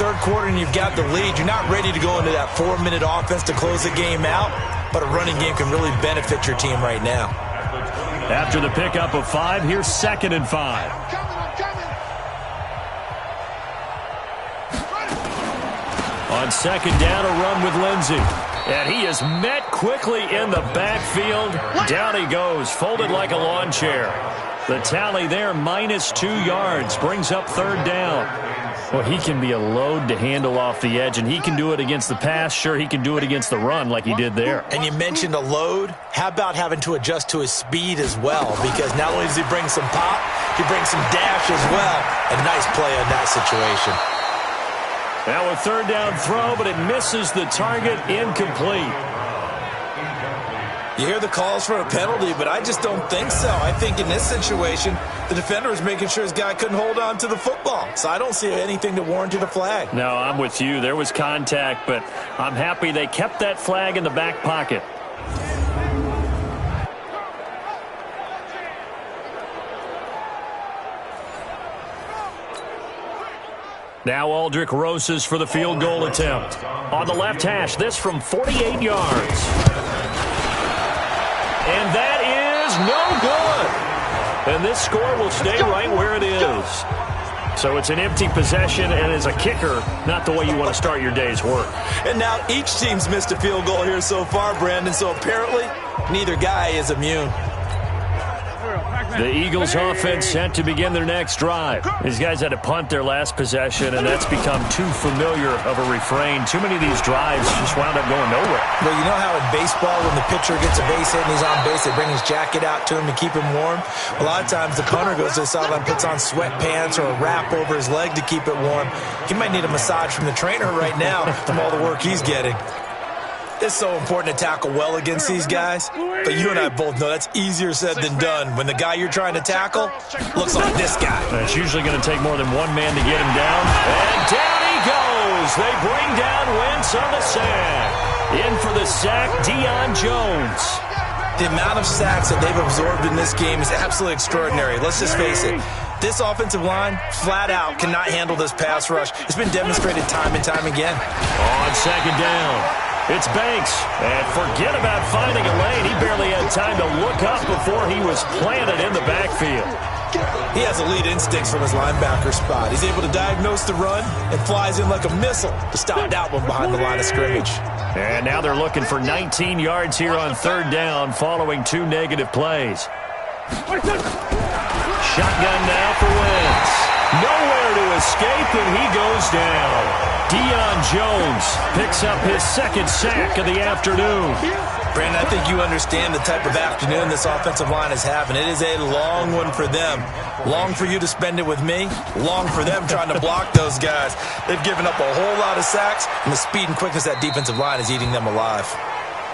Third quarter and you've got the lead. You're not ready to go into that 4-minute offense to close the game out, but a running game can really benefit your team right now. After the pickup of 5, here's 2nd and 5. I'm coming. On 2nd down, a run with Lindsey. And he is met quickly in the backfield. Down he goes, folded like a lawn chair. The tally there, -2 yards, brings up 3rd down. Well, he can be a load to handle off the edge, and he can do it against the pass. Sure, he can do it against the run like he did there. And you mentioned a load. How about having to adjust to his speed as well? Because not only does he bring some pop, he brings some dash as well. A nice play on that situation. Now a 3rd down throw, but it misses the target, incomplete. You hear the calls for a penalty, but I just don't think so. I think in this situation, the defender was making sure his guy couldn't hold on to the football. So I don't see anything that warranted a flag. No, I'm with you. There was contact, but I'm happy they kept that flag in the back pocket. Now Aldrick Rosas for the field goal attempt. On the left hash, this from 48 yards. And that is no good. And this score will stay right where it is. So it's an empty possession, and as a kicker, not the way you want to start your day's work. And now each team's missed a field goal here so far, Brandon, so apparently neither guy is immune. The Eagles offense set to begin their next drive. These guys had to punt their last possession, and that's become too familiar of a refrain. Too many of these drives just wound up going nowhere. Well, you know how in baseball, when the pitcher gets a base hit and he's on base, they bring his jacket out to him to keep him warm? A lot of times the punter goes to the sideline, puts on sweatpants or a wrap over his leg to keep it warm. He might need a massage from the trainer right now from all the work he's getting. It's so important to tackle well against these guys, but you and I both know that's easier said than done when the guy you're trying to tackle looks like this guy. It's usually going to take more than one man to get him down. And down he goes. They bring down Wentz on the sack. In for the sack, Deion Jones. The amount of sacks that they've absorbed in this game is absolutely extraordinary. Let's just face it. This offensive line, flat out, cannot handle this pass rush. It's been demonstrated time and time again. On 2nd down, it's Banks. And forget about finding a lane. He barely had time to look up before he was planted in the backfield. He has elite instincts from his linebacker spot. He's able to diagnose the run and flies in like a missile to stop that one behind the line of scrimmage. And now they're looking for 19 yards here on 3rd down following 2 negative plays. Shotgun now for Wentz. Nowhere to escape, and he goes down. Deion Jones picks up his 2nd sack of the afternoon. Brandon, I think you understand the type of afternoon this offensive line is having. It is a long one for them. Long for you to spend it with me. Long for them trying to block those guys. They've given up a whole lot of sacks, and the speed and quickness of that defensive line is eating them alive.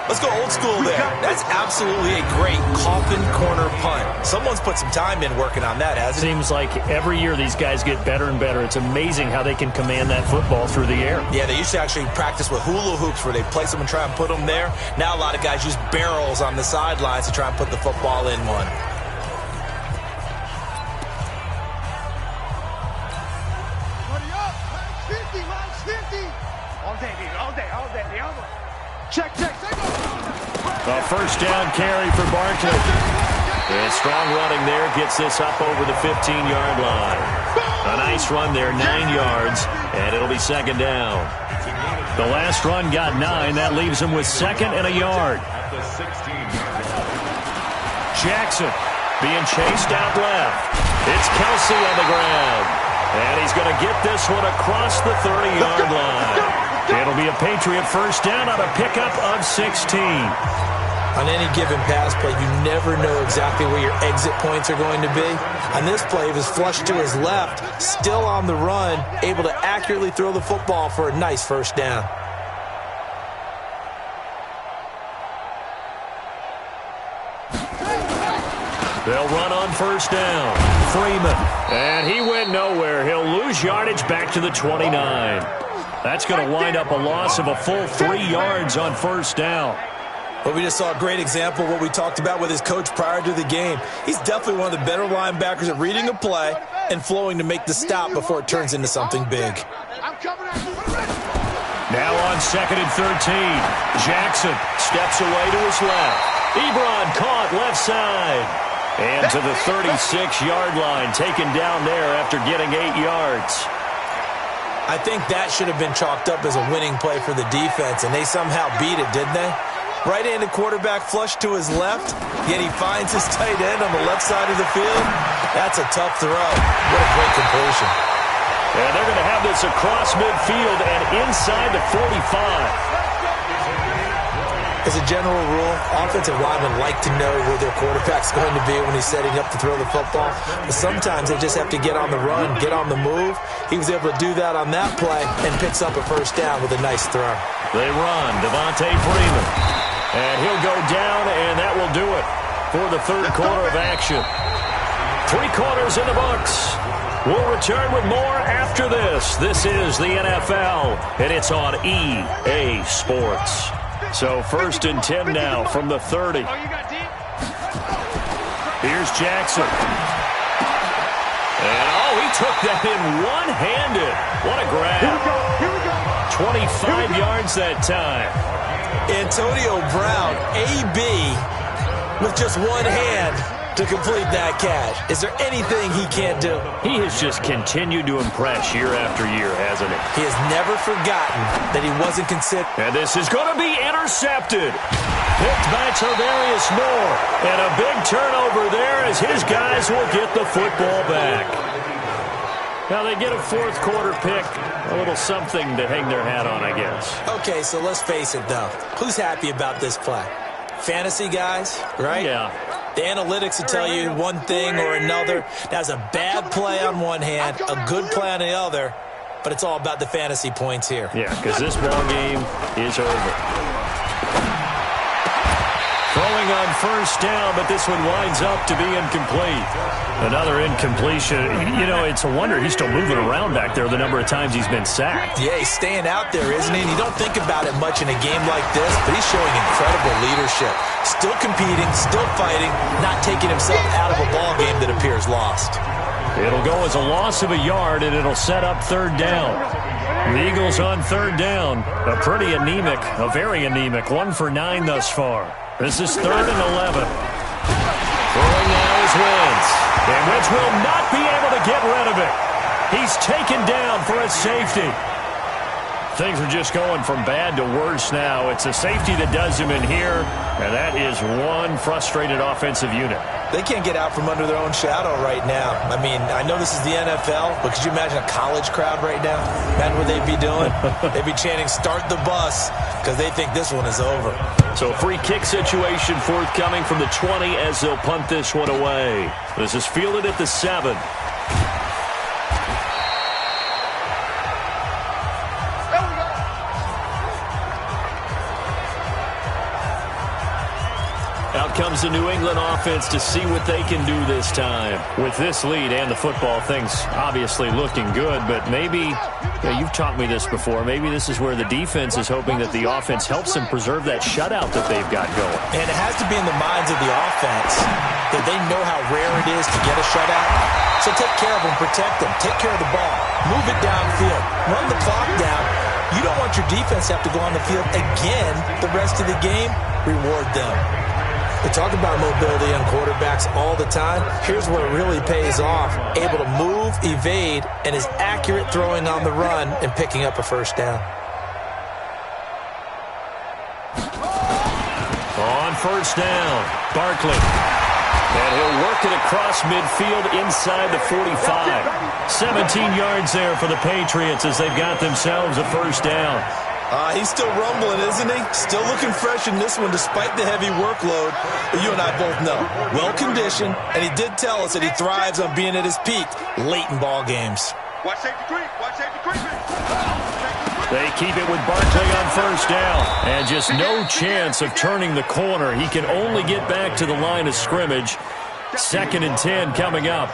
Let's go old school there. That's absolutely a great coffin corner punt. Someone's put some time in working on that, hasn't it? Seems like every year these guys get better and better. It's amazing how they can command that football through the air. Yeah, they used to actually practice with hula hoops where they place them and try and put them there. Now a lot of guys use barrels on the sidelines to try and put the football in one. Check. A 1st down carry for Barkley. And strong running there gets this up over the 15-yard line. A nice run there, 9 yards, and it'll be second down. The last run got 9. That leaves him with second and a yard. Jackson being chased out left. It's Kelsey on the ground. And he's going to get this one across the 30-yard line. It'll be a Patriot first down on a pickup of 16. On any given pass play, you never know exactly where your exit points are going to be. On this play, he was flushed to his left, still on the run, able to accurately throw the football for a nice first down. They'll run on first down. Freeman. And he went nowhere. He'll lose yardage back to the 29. That's going to wind up a loss of a full 3 yards on first down. Well, we just saw a great example of what we talked about with his coach prior to the game. He's definitely one of the better linebackers at reading a play and flowing to make the stop before it turns into something big. Now on second and 13. Jackson steps away to his left. Ebron caught left side. And to the 36-yard line, taken down there after getting 8 yards. I think that should have been chalked up as a winning play for the defense, and they somehow beat it, didn't they? Right-handed quarterback flushed to his left, yet he finds his tight end on the left side of the field. That's a tough throw. What a great completion. And they're going to have this across midfield and inside the 45. As a general rule, offensive linemen like to know where their quarterback's going to be when he's setting up to throw the football. But sometimes they just have to get on the run, get on the move. He was able to do that on that play and picks up a first down with a nice throw. They run. Devontae Freeman. And he'll go down, and that will do it for the third quarter of action. 3 quarters in the books. We'll return with more after this. This is the NFL, and it's on EA Sports. So first and 10 now from the 30. Here's Jackson. And, he took that in one-handed. What a grab. 25 yards that time. Antonio Brown, AB, with just one hand to complete that catch. Is there anything he can't do? He has just continued to impress year after year, hasn't he? He has never forgotten that he wasn't considered. And this is going to be intercepted. Picked by Tarvarius Moore. And a big turnover there as his guys will get the football back. Now they get a fourth quarter pick. A little something to hang their hat on, I guess. Okay, so let's face it, though. Who's happy about this play? Fantasy guys, right? Yeah. The analytics will tell you one thing or another. That's a bad play on one hand, a good play on the other, but it's all about the fantasy points here. Yeah, because this ball game is over. Throwing on first down, but this one winds up to be incomplete. Another incompletion. You know, it's a wonder he's still moving around back there the number of times he's been sacked. Yeah, he's staying out there, isn't he? And you don't think about it much in a game like this, but he's showing incredible leadership. Still competing, still fighting, not taking himself out of a ball game that appears lost. It'll go as a loss of a yard, and it'll set up third down. The Eagles on third down. A pretty anemic, a very anemic 1 for 9 thus far. This is 3rd and 11. Throwing now is Wentz. And Wentz will not be able to get rid of it. He's taken down for a safety. Things are just going from bad to worse now. It's a safety that does him in here, and that is one frustrated offensive unit. They can't get out from under their own shadow right now. I mean, I know this is the NFL, but could you imagine a college crowd right now? Imagine what they'd be doing. They'd be chanting, "Start the bus," because they think this one is over. So a free kick situation forthcoming from the 20 as they'll punt this one away. This is fielded at the 7. Out comes the New England offense to see what they can do this time. With this lead and the football, things obviously looking good, but maybe, you've taught me this before, maybe this is where the defense is hoping that the offense helps them preserve that shutout that they've got going. And it has to be in the minds of the offense that they know how rare it is to get a shutout. So take care of them, protect them, take care of the ball, move it downfield, run the clock down. You don't want your defense to have to go on the field again the rest of the game. Reward them. We talk about mobility on quarterbacks all the time. Here's where it really pays off. Able to move, evade, and is accurate throwing on the run and picking up a first down. On first down, Barkley. And he'll work it across midfield inside the 45. 17 yards there for the Patriots as they've got themselves a first down. He's still rumbling, isn't he? Still looking fresh in this one despite the heavy workload. But you and I both know. Well-conditioned, and he did tell us that he thrives on being at his peak late in ball games. Watch safety creep. Watch safety creeping. They keep it with Barkley on first down. And just no chance of turning the corner. He can only get back to the line of scrimmage. 2nd and 10 coming up.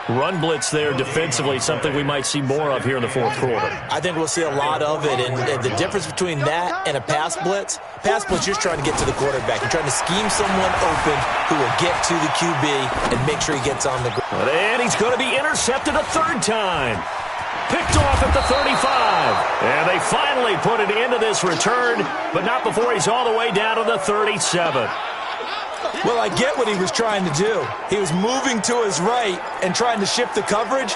Run blitz there defensively, something we might see more of here in the fourth quarter. I think we'll see a lot of it, and the difference between that and a pass blitz, you're trying to get to the quarterback. You're trying to scheme someone open who will get to the QB and make sure he gets on the ground. And he's going to be intercepted a third time. Picked off at the 35. And they finally put an end to this return, but not before he's all the way down to the 37. Well, I get what he was trying to do. He was moving to his right and trying to shift the coverage,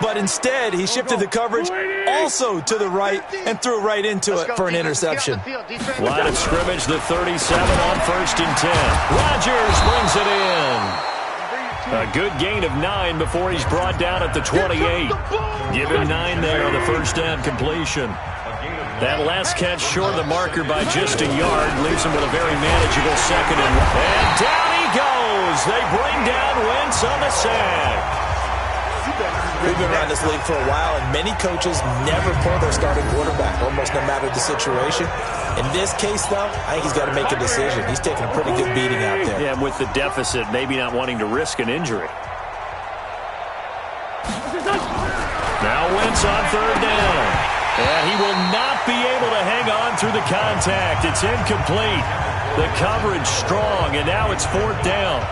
but instead he shifted the coverage also to the right and threw right into it for an interception. Line of scrimmage, the 37 on 1st and 10. Rodgers brings it in. A good gain of 9 before he's brought down at the 28. Give him 9 there on the first down completion. That last catch short of the marker by just a yard leaves him with a very manageable 2nd and 1. And down he goes. They bring down Wentz on the sack. We've been around this league for a while, and many coaches never pull their starting quarterback, almost no matter the situation. In this case, though, I think he's got to make a decision. He's taking a pretty good beating out there. Yeah, with the deficit, maybe not wanting to risk an injury. Now Wentz on 3rd down. And he will not be able to hang on through the contact. It's incomplete. The coverage strong, and now it's 4th down.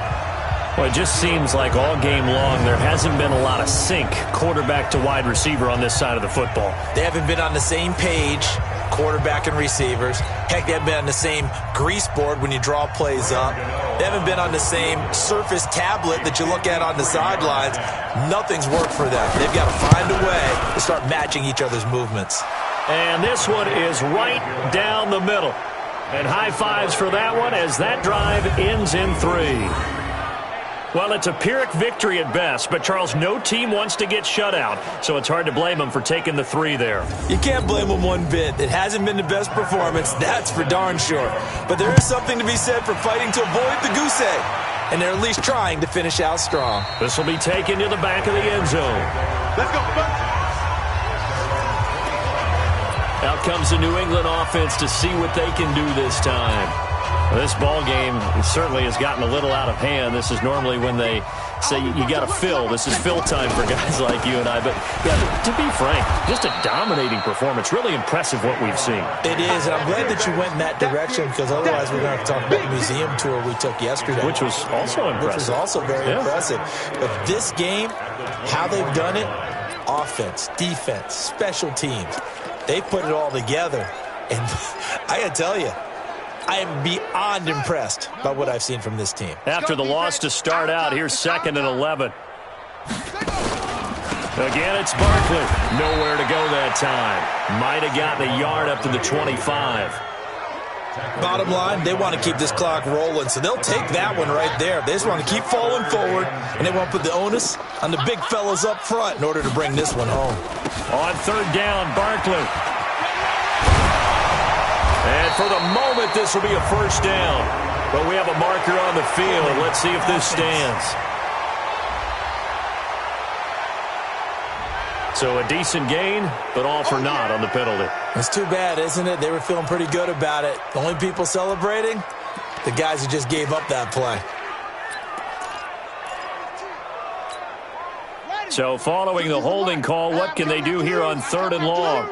Well, it just seems like all game long there hasn't been a lot of sync quarterback to wide receiver on this side of the football. They haven't been on the same page, quarterback and receivers. Heck, they haven't been on the same grease board when you draw plays up. They haven't been on the same surface tablet that you look at on the sidelines. Nothing's worked for them. They've got to find a way to start matching each other's movements. And this one is right down the middle. And high fives for that one as that drive ends in 3. Well, it's a Pyrrhic victory at best, but, Charles, no team wants to get shut out, so it's hard to blame them for taking the 3 there. You can't blame them one bit. It hasn't been the best performance, that's for darn sure. But there is something to be said for fighting to avoid the goose egg, and they're at least trying to finish out strong. This will be taken to the back of the end zone. Let's go. Out comes the New England offense to see what they can do this time. This ball game certainly has gotten a little out of hand. This is normally when they say you got to fill. This is fill time for guys like you and I. But yeah, to be frank, just a dominating performance. Really impressive what we've seen. It is, and I'm glad that you went in that direction because otherwise we're going to have to talk about the museum tour we took yesterday. Which was also impressive. Which was also very impressive. But this game, how they've done it, offense, defense, special teams, they put it all together. And I got to tell you, I am beyond impressed by what I've seen from this team. After the loss to start out, here's 2nd and 11. Again, it's Barkley. Nowhere to go that time. Might have gotten a yard up to the 25. Bottom line, they want to keep this clock rolling, so they'll take that one right there. They just want to keep falling forward, and they want to put the onus on the big fellas up front in order to bring this one home. On 3rd down, Barkley. And for the moment, this will be a first down. But we have a marker on the field. Let's see if this stands. So a decent gain, but all for naught on the penalty. It's too bad, isn't it? They were feeling pretty good about it. The only people celebrating, the guys who just gave up that play. So following the holding call, what can they do here on 3rd and long?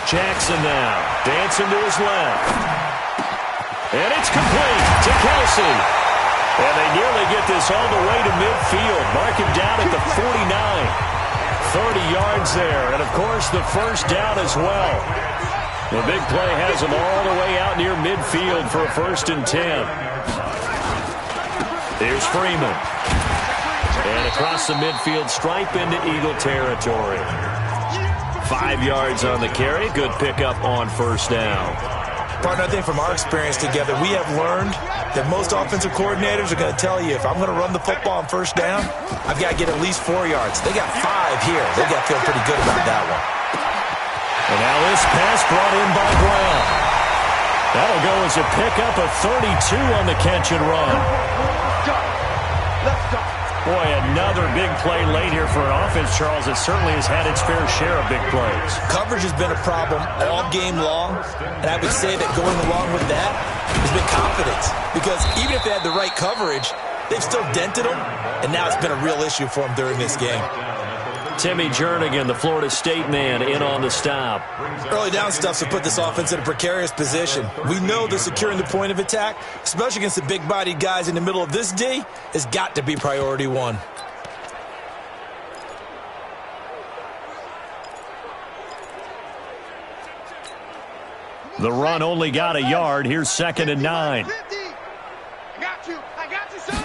Jackson now, dancing to his left. And it's complete to Kelsey. And they nearly get this all the way to midfield. Mark him down at the 49. 30 yards there. And, of course, the first down as well. The big play has him all the way out near midfield for a 1st and 10. Here's Freeman. And across the midfield stripe into Eagle territory. 5 yards on the carry. Good pickup on 1st down. Partner, I think from our experience together, we have learned that most offensive coordinators are going to tell you, if I'm going to run the football on 1st down, I've got to get at least 4 yards. They got 5 here. They got to feel pretty good about that one. And now this pass brought in by Brown. That'll go as a pickup of 32 on the catch and run. Boy, another big play late here for an offense, Charles, that certainly has had its fair share of big plays. Coverage has been a problem all game long, and I would say that going along with that has been confidence. Because even if they had the right coverage, they've still dented them, and now it's been a real issue for them during this game. Timmy Jernigan, the Florida State man, in on the stop. Early down stuffs have put this offense in a precarious position. We know that securing the point of attack, especially against the big-bodied guys in the middle of this D, has got to be priority one. The run only got a yard. Here's 2nd and 9. I got you, son.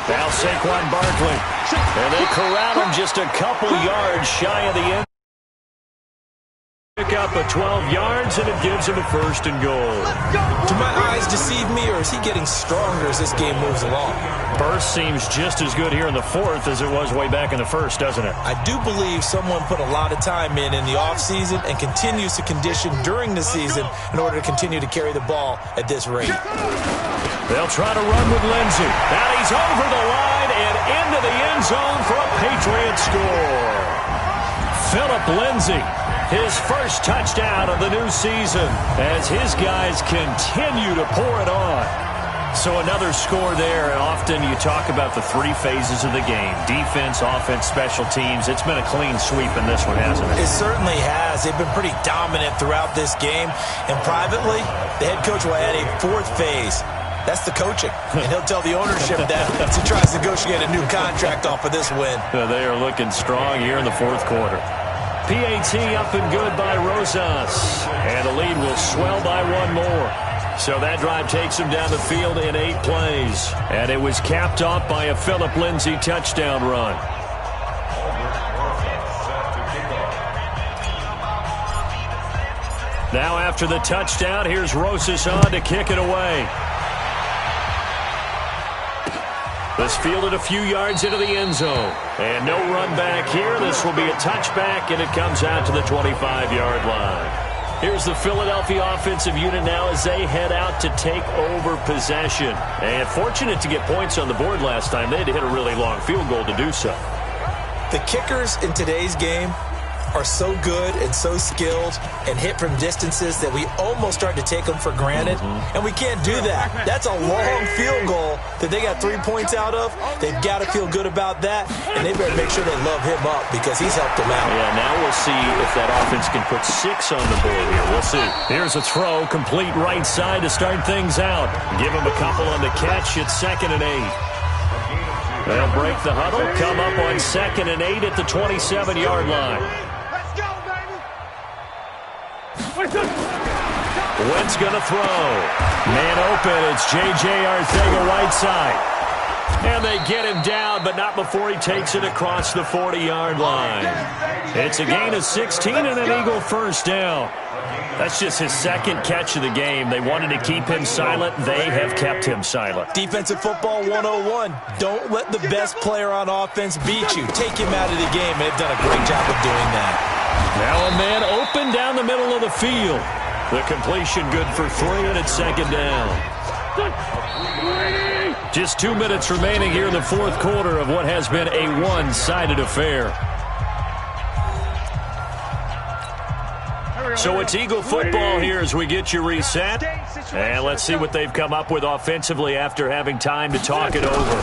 Now Saquon Barkley. And they corral him just a couple yards shy of the end. Pick up a 12 yards, and it gives him a 1st and goal. Do my eyes deceive me, or is he getting stronger as this game moves along? Burst seems just as good here in the 4th as it was way back in the 1st, doesn't it? I do believe someone put a lot of time in the offseason and continues to condition during the season in order to continue to carry the ball at this rate. They'll try to run with Lindsey. Now he's over the line and into the end zone for a Patriot score. Philip Lindsey, his first touchdown of the new season as his guys continue to pour it on. So another score there, and often you talk about the 3 phases of the game: defense, offense, special teams. It's been a clean sweep in this one, hasn't it? It certainly has. They've been pretty dominant throughout this game. And privately, the head coach will add a 4th phase. That's the coaching. And he'll tell the ownership that as he tries to negotiate a new contract off of this win. They are looking strong here in the 4th quarter. PAT up and good by Rosas. And the lead will swell by 1 more. So that drive takes him down the field in 8 plays. And it was capped off by a Philip Lindsey touchdown run. Now after the touchdown, here's Rosas on to kick it away. This fielded a few yards into the end zone. And no run back here. This will be a touchback, and it comes out to the 25-yard line. Here's the Philadelphia offensive unit now as they head out to take over possession. And fortunate to get points on the board last time. They had to hit a really long field goal to do so. The kickers in today's game are so good and so skilled and hit from distances that we almost start to take them for granted. And we can't do that. That's a long field goal that they got 3 points out of. They've got to feel good about that, and they better make sure they love him up because he's helped them out. Yeah, now we'll see if that offense can put 6 on the board here. We'll see. Here's a throw, complete right side to start things out. Give him a couple on the catch. It's 2nd and 8. They'll break the huddle, come up on 2nd and 8 at the 27-yard line. Wentz going to throw. Man open. It's J.J. Arcega-Whiteside. And they get him down, but not before he takes it across the 40-yard line. It's a gain of 16 and an Eagle 1st down. That's just his 2nd catch of the game. They wanted to keep him silent. They have kept him silent. Defensive football 101. Don't let the best player on offense beat you. Take him out of the game, and they've done a great job of doing that. Now a man open down the middle of the field. The completion good for 3, and it's 2nd down. Just 2 minutes remaining here in the 4th quarter of what has been a one-sided affair. So it's Eagle football here as we get you reset. And let's see what they've come up with offensively after having time to talk it over.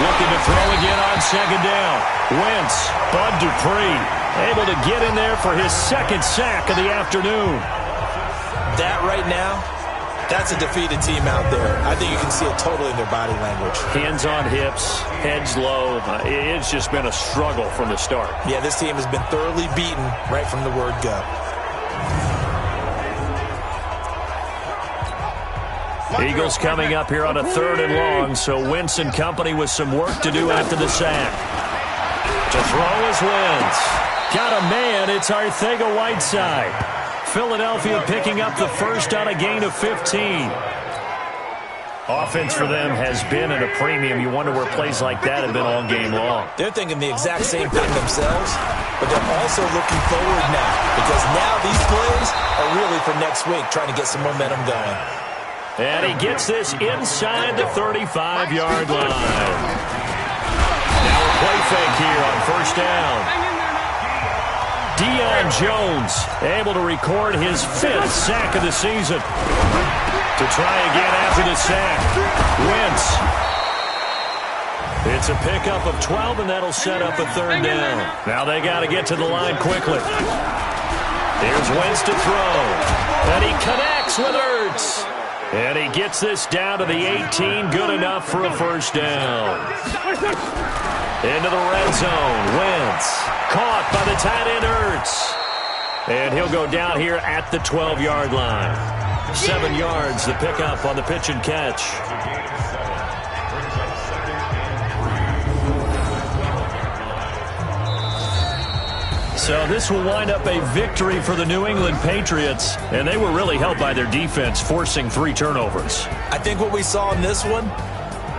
Looking to throw again on 2nd down. Wentz, Bud Dupree, able to get in there for his 2nd sack of the afternoon. That right now, that's a defeated team out there. I think you can see it totally in their body language. Hands on hips, heads low. It's just been a struggle from the start. Yeah, this team has been thoroughly beaten right from the word go. Eagles coming up here on a 3rd and long, so Wentz and company with some work to do after the sack. To throw is Wentz. Got a man, it's Arcega-Whiteside. Philadelphia picking up the first on a gain of 15. Offense for them has been at a premium. You wonder where plays like that have been all game long. They're thinking the exact same thing themselves, but they're also looking forward now because now these plays are really for next week, trying to get some momentum going. And he gets this inside the 35-yard line. Now a play fake here on first down. Deion Jones able to record his 5th sack of the season. To try again after the sack. Wentz. It's a pickup of 12, and that'll set up a 3rd down. Now they got to get to the line quickly. Here's Wentz to throw. And he connects with Ertz. And he gets this down to the 18. Good enough for a first down. Into the red zone. Wentz. Caught by the tight end Ertz. And he'll go down here at the 12-yard line. 7 yards, the pickup on the pitch and catch. So this will wind up a victory for the New England Patriots, and they were really helped by their defense, forcing 3 turnovers. I think what we saw in this one,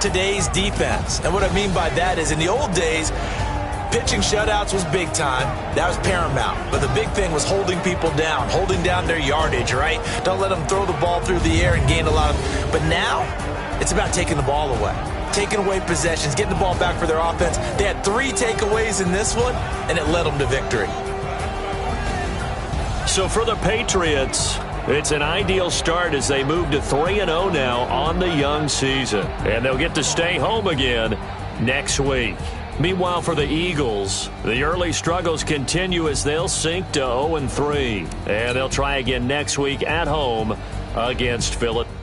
today's defense. And what I mean by that is in the old days, pitching shutouts was big time. That was paramount. But the big thing was holding people down, holding down their yardage, right? Don't let them throw the ball through the air and gain a lot of... But now, it's about taking the ball away. Taking away possessions, getting the ball back for their offense. They had 3 takeaways in this one, and it led them to victory. So for the Patriots, it's an ideal start as they move to 3-0 now on the young season. And they'll get to stay home again next week. Meanwhile, for the Eagles, the early struggles continue as they'll sink to 0-3. And they'll try again next week at home against Philadelphia.